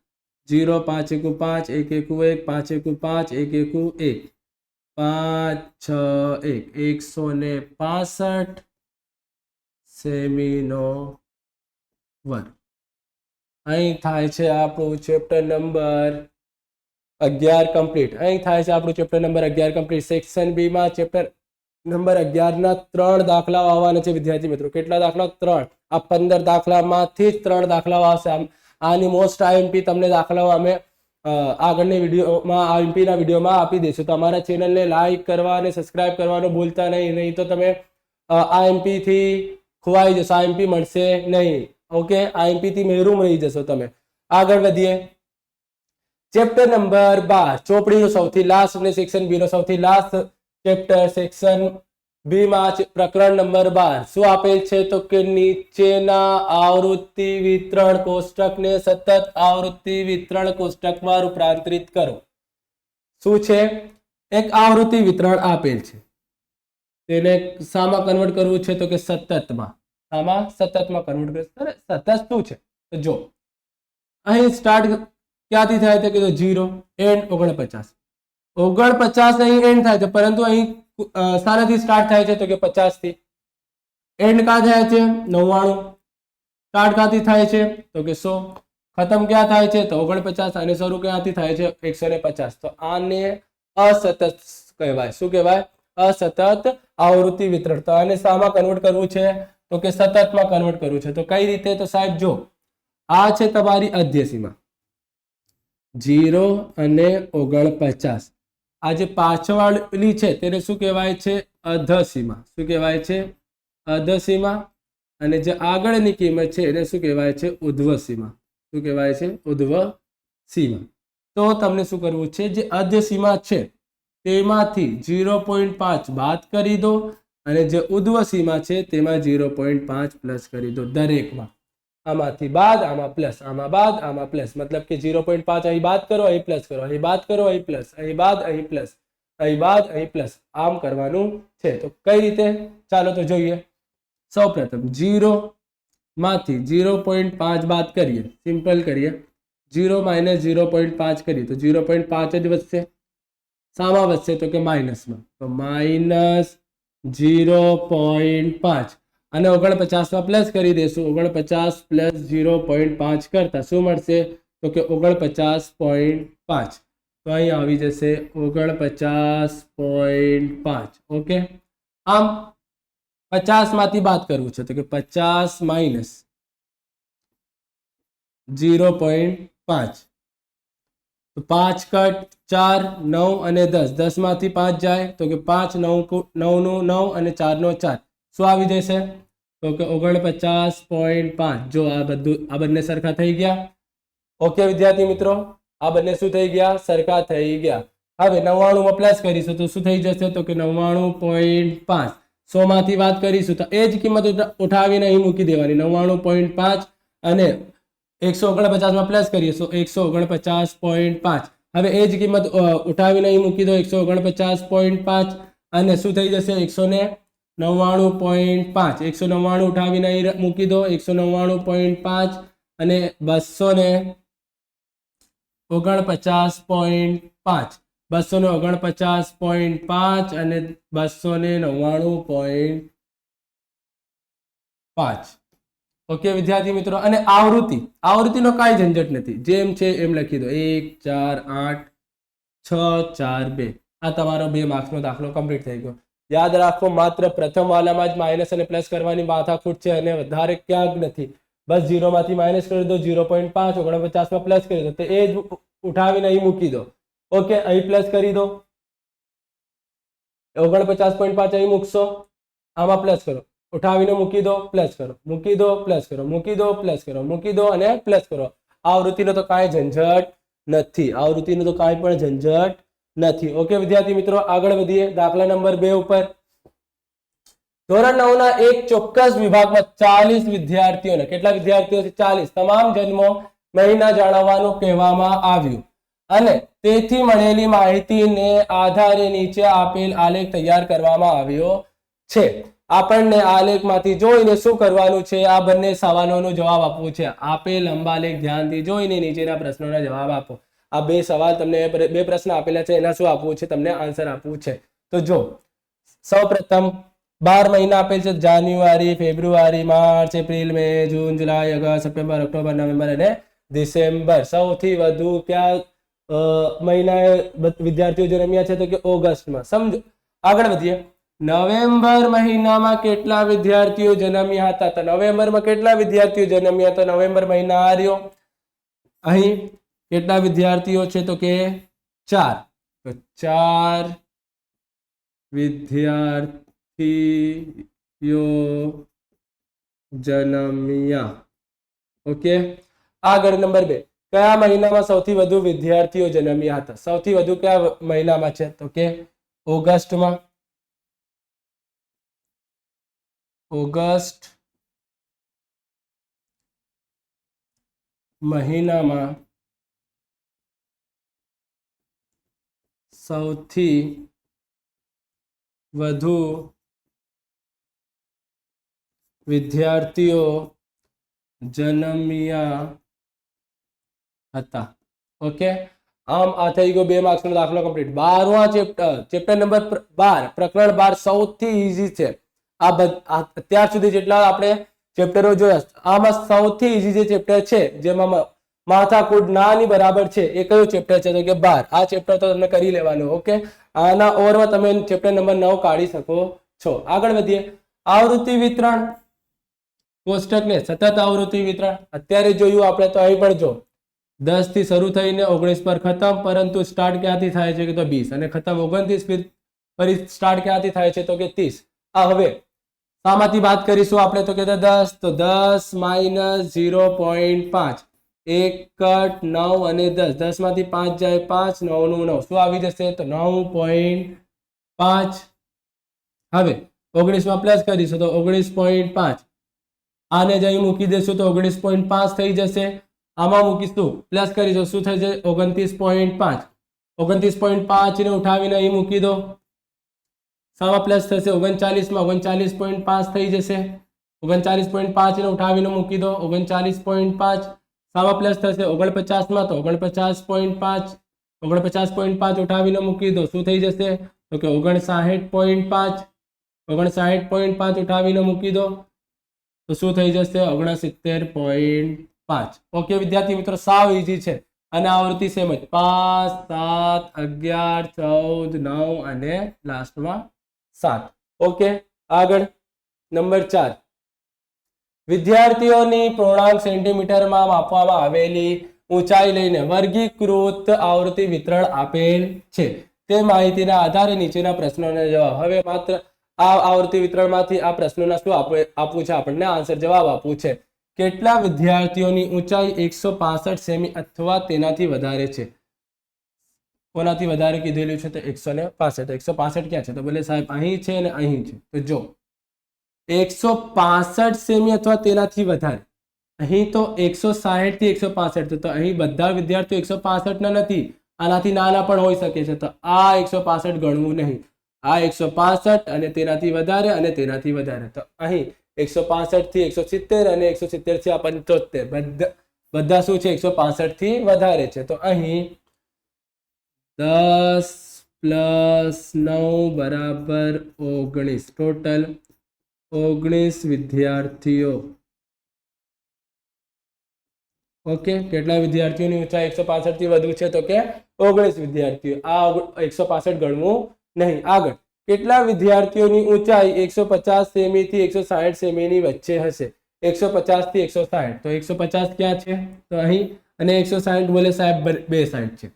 S1: 0 5 1 5 1 1 1 5 1 5 1 1 1 5 6 1 165 સેમી નો વર્ગ. અહીં થાય છે આપણું ચેપ્ટર નંબર 11 કમ્પ્લીટ. અહીં થાય છે આપણું chapter number 11 complete. Section B માં ચેપ્ટર નંબર 11 ના 3 દાખલાઓ આવવાના છે વિદ્યાર્થી મિત્રો. કેટલા દાખલા? 3. આ 15 દાખલામાંથી જ 3 દાખલાઓ આવશે. આની મોસ્ટ આઈએમપી તમને દાખલાઓ અમે આગળની વિડીયોમાં આઈએમપી ના વિડીયોમાં આપી દઈશું. તો અમારા ચેનલને લાઈક કરવા અને સબસ્ક્રાઇબ કરવાનું ભૂલતા નહીં તો તમે આઈએમપી થી ખોવાઈ જશો. આઈએમપી મળશે નહીં. ઓકે, આઈએમપી થી મહેરૂમ રહી જશો તમે. આગળ વધીએ. ચેપ્ટર નંબર 12 ચોપડીનો સૌથી લાસ્ટ અને સેક્શન બી નો સૌથી લાસ્ટ ચેપ્ટર. સેક્શન બી માં પ્રકરણ નંબર 12 શું આપેલ છે? તો કે નીચેના આવૃત્તિ વિતરણ કોષ્ટકને સતત આવૃત્તિ વિતરણ કોષ્ટકમાં રૂપાંતરિત કરો. શું છે? એક આવૃત્તિ વિતરણ આપેલ છે, તેને શામાં કન્વર્ટ કરવું છે? તો કે સતતમાં. આમાં સતતમાં કન્વર્ટ કરવું. સતત શું છે? તો જો અહીં સ્ટાર્ટ ક્યાંથી થાય? તો કે 0 એન્ડ 49. 49 અહીં એન્ડ થાય છે, પરંતુ અહીં શાનાથી સ્ટાર્ટ થાય છે? તો કે 50 થી. એન્ડ ક્યાં થાય છે? 99. સ્ટાર્ટ ક્યાંથી થાય છે? તો કે 100. ખતમ ક્યાં થાય છે? તો 49. અને શરૂ ક્યાંથી થાય છે? 150. તો આને અસતત કહેવાય. શું કહેવાય? અસતત આવૃત્તિ વિતરણ. તો આને શામાં કન્વર્ટ કરવું છે? તો કે સતતમાં કન્વર્ટ કરવું છે. તો કઈ રીતે? તો સાહેબ જો આ છે તમારી અધ્ય સીમા 0 અને 49. આ જે પાછળવાળી છે તેને શું કહેવાય છે? અધસીમા. શું કહેવાય છે? અધસીમા. અને જે આગળની કિંમત છે એને શું કહેવાય છે? ઉધ્વસીમા. શું કહેવાય છે? ઉધ્વસીમા. તો તમને શું કરવું છે? જે અધસીમા છે તેમાંથી 0.5 બાદ કરી દો અને જે ઉધ્વસીમા છે તેમાં 0.5 પ્લસ કરી દો. દરેકમાં આમાંથી બાદ, આમાં પ્લસ, આમાં બાદ, આમાં પ્લસ. મતલબ કે 0.5 અહીં બાદ કરો, અહીં પ્લસ કરો, અહીં બાદ કરો, અહીં પ્લસ, અહીં બાદ, અહીં પ્લસ, અહીં બાદ, અહીં પ્લસ. આમ કરવાનું છે. તો કઈ રીતે? ચાલો તો જોઈએ. સૌપ્રથમ 0 માંથી 0.5 બાદ કરીએ. સિમ્પલ કરીએ. 0 - 0.5 કરીએ તો 0.5 જ વધશે. શામાં વધશે? તો કે માઇનસમાં. તો -0.5 અને 49 માં પ્લસ કરી દેશું. 49 પ્લસ 0.5 કરતા શું મળશે? તો કે 49.5. તો અહીં આવી જશે 49.5. ઓકે. આમ 50 માંથી બાદ કરવું છે તો કે 50 માઇનસ 0.5. તો 5 કટ 4 9 અને 10. 10 માંથી 5 જાય તો કે 5 9 નું 9 અને 4 નો 4. શું આવી જશે? તો કે 49.5. જો આ બંને સરખા થઈ ગયા. ઓકે વિદ્યાર્થી મિત્રો, આ બંને શું થઈ ગયા? સરખા થઈ ગયા. હવે 99 માં પ્લસ કરીશું તો શું થઈ જશે? તો કે 99.5. 100 માંથી વાત કરીશું તો એ જ કિંમત ઉઠાવીને અહીં મૂકી દેવાની. 99.5 અને 149 માં પ્લસ કરીએ તો 149.5. હવે એ જ કિંમત ઉઠાવીને અહીં મૂકી દો 149.5 અને શું થઈ જશે? 199.5. 199 ઉઠાવીને અહીં મૂકી દો 199.5 અને 249.5. 249.5 અને 299.5. ઓકે વિદ્યાર્થી મિત્રો. અને આવૃત્તિનો કાંઈ ઝંઝટ નથી. જેમ છે એમ લખી દો. 1 4 8 6 4 2. આ તમારો 2 માર્ક્સનો દાખલો કમ્પ્લીટ થઈ ગયો. યાદ રાખો, માત્ર પ્રથમ વાલામાં જ માઇનસ અને પ્લસ કરવાની માથાકૂટ છે અને વધારે ક્યાંક નથી. બસ 0 માંથી માઇનસ કરી દો, 0.5 49 માં પ્લસ કરી દો. તો એ જ ઉઠાવીને અહીં મૂકી દો. ઓકે, અહીં પ્લસ કરી દો. 49.5 અહીં મૂકશો, આમાં પ્લસ કરો, ઉઠાવીને મૂકી દો, પ્લસ કરો, મૂકી દો, પ્લસ કરો, મૂકી દો, પ્લસ કરો, મૂકી દો અને પ્લસ કરો. આવૃત્તિનો તો કાંઈ ઝંઝટ નથી. આવૃત્તિનો તો કાંઈ પણ ઝંઝટ નથી. ઓકે વિદ્યાર્થી મિત્રો, આગળ વધીએ દાખલા નંબર 2 ઉપર. ધોરણ 9 ના એક ચોક્કસ વિભાગમાં 40 વિદ્યાર્થીઓને, કેટલા વિદ્યાર્થીઓ છે? 40. તમામ જન્મો મહિના જાણવાનું કહેવામાં આવ્યું અને તેથી મળેલી માહિતીને આધારે નીચે આપેલ આલેખ તૈયાર કરવામાં આવ્યો છે. આપણને આલેખમાંથી જોઈને શું કરવાનું છે? આ બંને સવાલોનો જવાબ આપવો છે. આપેલ લંબાલેખ ધ્યાનથી જોઈને નીચેના પ્રશ્નોના જવાબ આપો. આ 2 સવાલ તમને 2 પ્રશ્ન આપેલા છે, એના શું આપવું છે? તમને આન્સર આપવું છે. તો જો સૌપ્રથમ 12 મહિના આપેલ છે. જાન્યુઆરી, ફેબ્રુઆરી, માર્ચ, એપ્રિલ, મે, જૂન, જુલાઈ, ઓગસ્ટ, સપ્ટેમ્બર, ઓક્ટોબર, નવેમ્બર અને ડિસેમ્બર. સૌથી વધુ ક્યાં મહિના વિદ્યાર્થીઓ જન્મ્યા છે? તો કે ઓગસ્ટમાં. સમજો. આગળ વધીએ. નવેમ્બર મહિનામાં કેટલા વિદ્યાર્થીઓ જન્મ્યા હતા? તો નવેમ્બરમાં કેટલા વિદ્યાર્થીઓ જન્મ્યા હતા? નવેમ્બર મહિના આ રહ્યો. અહીં કેટલા વિદ્યાર્થીઓ છે? તો કે 4. તો 4 વિદ્યાર્થીઓ જન્મ્યા. ઓકે. આગળ નંબર 2. કયા મહિનામાં સૌથી વધુ વિદ્યાર્થીઓ જન્મ્યા હતા? સૌથી વધુ કયા મહિનામાં છે? તો કે ઓગસ્ટમાં. ઓગસ્ટ મહિનામાં સૌથી વધુ વિદ્યાર્થીઓ જન્મ્યા હતા. ઓકે. આમ આ થઈ ગયો 2 માર્ક્સનો દાખલો કમ્પ્લીટ. 12મા ચેપ્ટર નંબર 12 પ્રકરણ 12 સૌથી ઈઝી છે. અત્યાર સુધી જેટલા આપણે ચેપ્ટરો જોયા, આમાં સૌથી ઈઝી જે ચેપ્ટર છે, જેમાં માથાકૂટ નાની બરાબર છે, એ કયું ચેપ્ટર છે? તો કે 12. આ ચેપ્ટર તો તમને કરી લેવાનું. ઓકે. આના ઓવરમાં તમે ચેપ્ટર નંબર 9 કાઢી શકો છો. આગળ વધીએ. આવૃત્તિ વિતરણ કોષ્ટકને સતત આવૃત્તિ વિતરણ અત્યારે જોયું આપણે, તો અહીં પણ જો 10 થી શરૂ થઈને 19 પર ખતમ, પરંતુ સ્ટાર્ટ ક્યાંથી થાય છે કે તો 20 અને ખતમ 29, ફરી સ્ટાર્ટ ક્યાંથી થાય છે તો કે 30. આ હવે શામાંથી વાત કરીશું આપણે તો કે 10, તો 10 - 0.5, 1 કટ 9 અને 10, 10 માંથી 5 જાય 5, 9 નું 9 શું આવી જશે તો 9.5. હવે 19 માં પ્લસ કરીશું તો 19.5, આને જ અહીં મૂકી દેશું તો 19.5 થઈ જશે. આમાં મૂકીશું પ્લસ કરીશું શું થઈ જશે 29.5. 29.5 ને ઉઠાવીને અહીં મૂકી દો, સામા પ્લસ થશે 39 માં 39.5 થઈ જશે. 39.5 ને ઉઠાવીને મૂકી દો 39.5, સામા પ્લસ થશે 49 માં તો 49.5. 49.5 ઉઠાવીને મૂકી દો શું થઈ જશે તો કે 59.5. 59.5 ઉઠાવીને મૂકી દો તો શું થઈ જશે 69.5. ઓકે વિદ્યાર્થી મિત્રો, સાવ ઈઝી છે અને આવૃત્તિ સેમ જ 5, 7, 11, 14, 9 અને લાસ્ટમાં 7. ઓકે, આગળ નંબર 4. વિદ્યાર્થીઓની પૂર્ણાંક સેન્ટીમીટરમાં માપવામાં આવેલી ઊંચાઈ લઈને વર્ગીકૃત આવૃત્તિ વિતરણ આપેલ છે. તે માહિતીના આધારે નીચેના પ્રશ્નોના જવાબ. હવે માત્ર આ આવૃત્તિ વિતરણમાંથી આ પ્રશ્નોના શું આપવું છે આપણને આન્સર જવાબ આપવું છે. કેટલા વિદ્યાર્થીઓની ઊંચાઈ 165 સેમી અથવા તેનાથી વધારે છે? કોનાથી વધારે કીધેલું છે તો 165. 165 ક્યાં છે તો બોલે સાહેબ અહીં છે અને અહીં છે. તો જો 165 સેમી અથવા તેનાથી વધારે, અહીં તો 160 થી 165, તો અહીં બધા વિદ્યાર્થીઓ 165 ના નથી, આનાથી નાના પણ હોઈ શકે છે. તો આ 165 ગણવું નહીં, આ 165 અને તેનાથી વધારે અને તેનાથી વધારે. તો અહીં 165 થી 170 અને 170 થી 75, બધા શું છે 165 થી વધારે છે. તો અહીં 10 + 9 બરાબર 19, ટોટલ 19 વિદ્યાર્થીઓ. ઓકે, કેટલા વિદ્યાર્થીઓની ઊંચાઈ 165 થી વધુ છે તો કે 19 વિદ્યાર્થીઓ. આ 165 ગણવું નહીં. આગળ, કેટલા વિદ્યાર્થીઓની ઊંચાઈ 150 સેમી થી 160 સેમીની વચ્ચે હશે? 150 થી 160, તો 150 ક્યાં છે તો અહીં, અને 160 બોલે સાહેબ બે સાઈડ છે.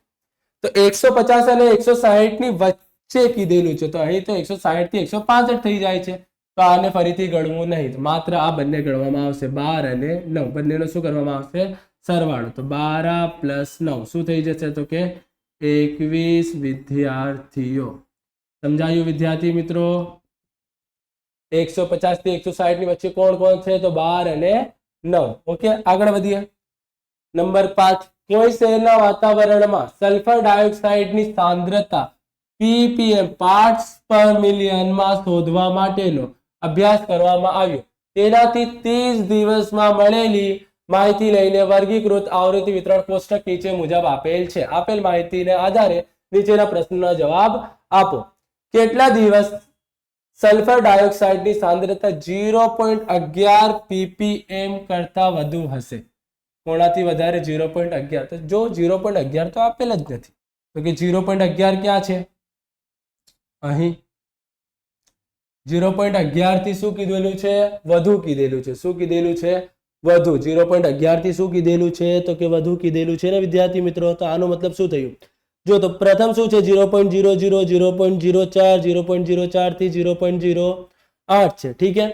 S1: તો 150 અને 160 ની વચ્ચે કીધેલું છે, તો અહીં તો 160 થી 165 થઈ જાય છે. તો આને ફરીથી ગણવું નહીં, માત્ર આ બંને ગણવામાં આવશે. 12 અને 9 બંનેનો શું કરવામાં આવશે સરવાળો. તો 12 + 9 શું થઈ જશે તો કે 21 વિદ્યાર્થીઓ. સમજાયું વિદ્યાર્થી મિત્રો? 150 થી 160 ની વચ્ચે કોણ કોણ છે તો 12 અને 9. ઓકે, આગળ વધીએ. નંબર 5. કોઈ શહેરના વાતાવરણમાં સલ્ફર ડાયોક્સાઇડની સાંદ્રતા ppm પાર્ટ્સ પર મિલિયનમાં શોધવા માટેનો અભ્યાસ કરવામાં આવ્યો. તેનાથી 30 દિવસમાં મળેલી માહિતી લઈને વર્ગીકૃત આવૃત્તિ વિતરણ કોષ્ટક નીચે મુજબ આપેલ છે. આપેલ માહિતીને આધારે નીચેના પ્રશ્નોના જવાબ આપો. કેટલા દિવસ સલ્ફર ડાયોક્સાઇડની સાંદ્રતા 0.11 ppm કરતા વધુ હશે? કોણાથી વધારે? 0.11. તો જો 0.11 તો આપેલ જ નથી, તો કે 0.11 ક્યાં છે? અહીં 0.11 થી શું કીધેલું છે? વધુ કીધેલું છે. શું કીધેલું છે? વધુ. 0.11 થી શું કીધેલું છે તો કે વધુ કીધેલું છે ને વિદ્યાર્થી મિત્રો. તો આનો મતલબ શું થયું? જો તો પ્રથમ શું છે 0.00, 0.04, 0.04 થી 0.08 છે. ઠીક છે,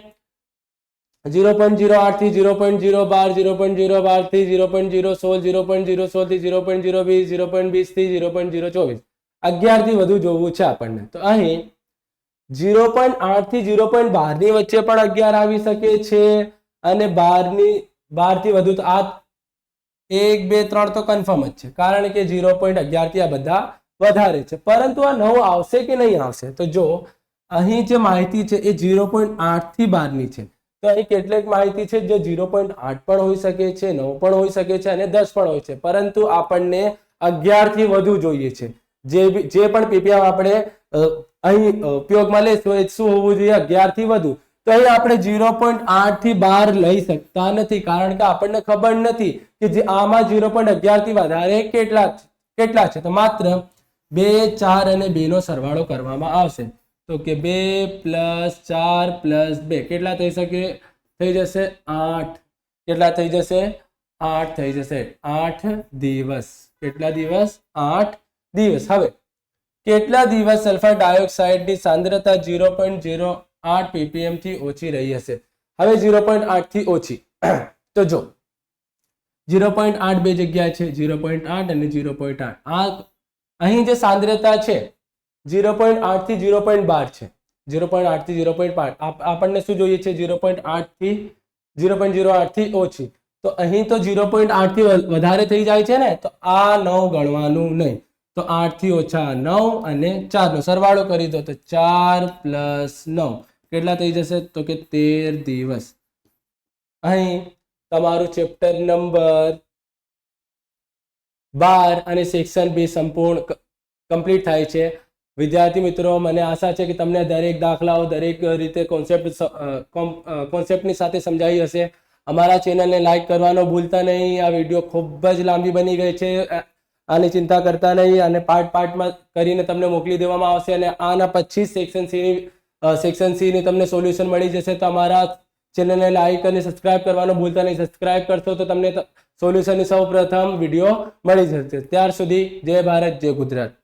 S1: 0.08 થી 0.012, 0.012 થી 0.016, 0.016 થી 0.020, 0.20 થી 0.024. 11 થી વધુ જોવું છે આપણને. તો અહીં 0.8 થી 0.12 ની વચ્ચે પણ 11 આવી શકે છે અને 12 થી વધુ. તો આ 1, 2, 3 તો કન્ફર્મ જ છે, કારણ કે 0.11 થી આ બધા વધારે છે. પરંતુ આ 9 આવશે કે નહીં આવશે? તો જો અહીં જે માહિતી છે એ 0.8 થી 12 ની છે. તો અહીં કેટલીક માહિતી છે જે 0.8 પણ હોઈ શકે છે, 9 પણ હોઈ શકે છે અને 10 પણ હોય છે. પરંતુ આપણને 11 થી વધુ જોઈએ છે. જે પણ પીપીએમ આપણે અહીં ઉપયોગમાં લેશું એ શું હોવું જોઈએ? 11 થી વધુ. તો અહીં આપણે 0.8 થી 12 લઈ શકતા નથી, કારણ કે આપણને ખબર નથી કે જે આમાં 0.11 થી વધારે કેટલા છે. તો માત્ર 2, 4 અને 2 નો સરવાળો કરવામાં આવશે. તો કે 2 + 4 + 2 કેટલા થઈ જશે? 8. કેટલા થઈ જશે? 8 થઈ જશે 8 દિવસ કેટલા દિવસ 8 દિવસ હવે કેટલા દિવસ સલ્ફર ડાયોક્સાઇડની સાંદ્રતા 0.08 ppm થી ઓછી રહી હશે હવે 0.8 થી ઓછી તો જો 0.8 બે જગ્યા છે 0.8 અને 0.8 આ અહીં જે સાંદ્રતા છે 0.8 થી 0.12 છે 0.8 થી 0.5 આપણને શું જોઈએ છે 0.8 થી 0.08 થી ઓછી તો અહીં તો 0.8 થી વધારે થઈ જાય છે ને તો આ 9 ગણવાનું નહીં તો 8 થી ઓછા 9 અને 4 નો સરવાળો કરી દો તો 4 + 9 કેટલા થઈ જશે તો કે 13 દિવસ અહીં તમારું ચેપ્ટર નંબર 12 અને સેક્શન 2 સંપૂર્ણ કમ્પ્લીટ થાય છે વિદ્યાર્થી મિત્રો મને આશા છે કે તમને દરેક દાખલાઓ દરેક રીતે કોન્સેપ્ટની સાથે સમજાઈ હશે અમારા ચેનલને લાઈક કરવાનો ભૂલતા નહીં આ વિડીયો ખૂબ જ લાંબી બની ગઈ છે આની ચિંતા કરતા નહીં અને પાર્ટમાં કરીને તમને મોકલી દેવામાં આવશે અને આના પછી સેક્શન સી ની તમને સોલ્યુશન મળી જશે તો અમારા ચેનલને લાઈક અને સબસ્ક્રાઇબ કરવાનો ભૂલતા નહીં સબસ્ક્રાઇબ કરશો તો તમને સોલ્યુશનની સૌ પ્રથમ વિડીયો મળી જશે ત્યાર સુધી જય ભારત જય ગુજરાત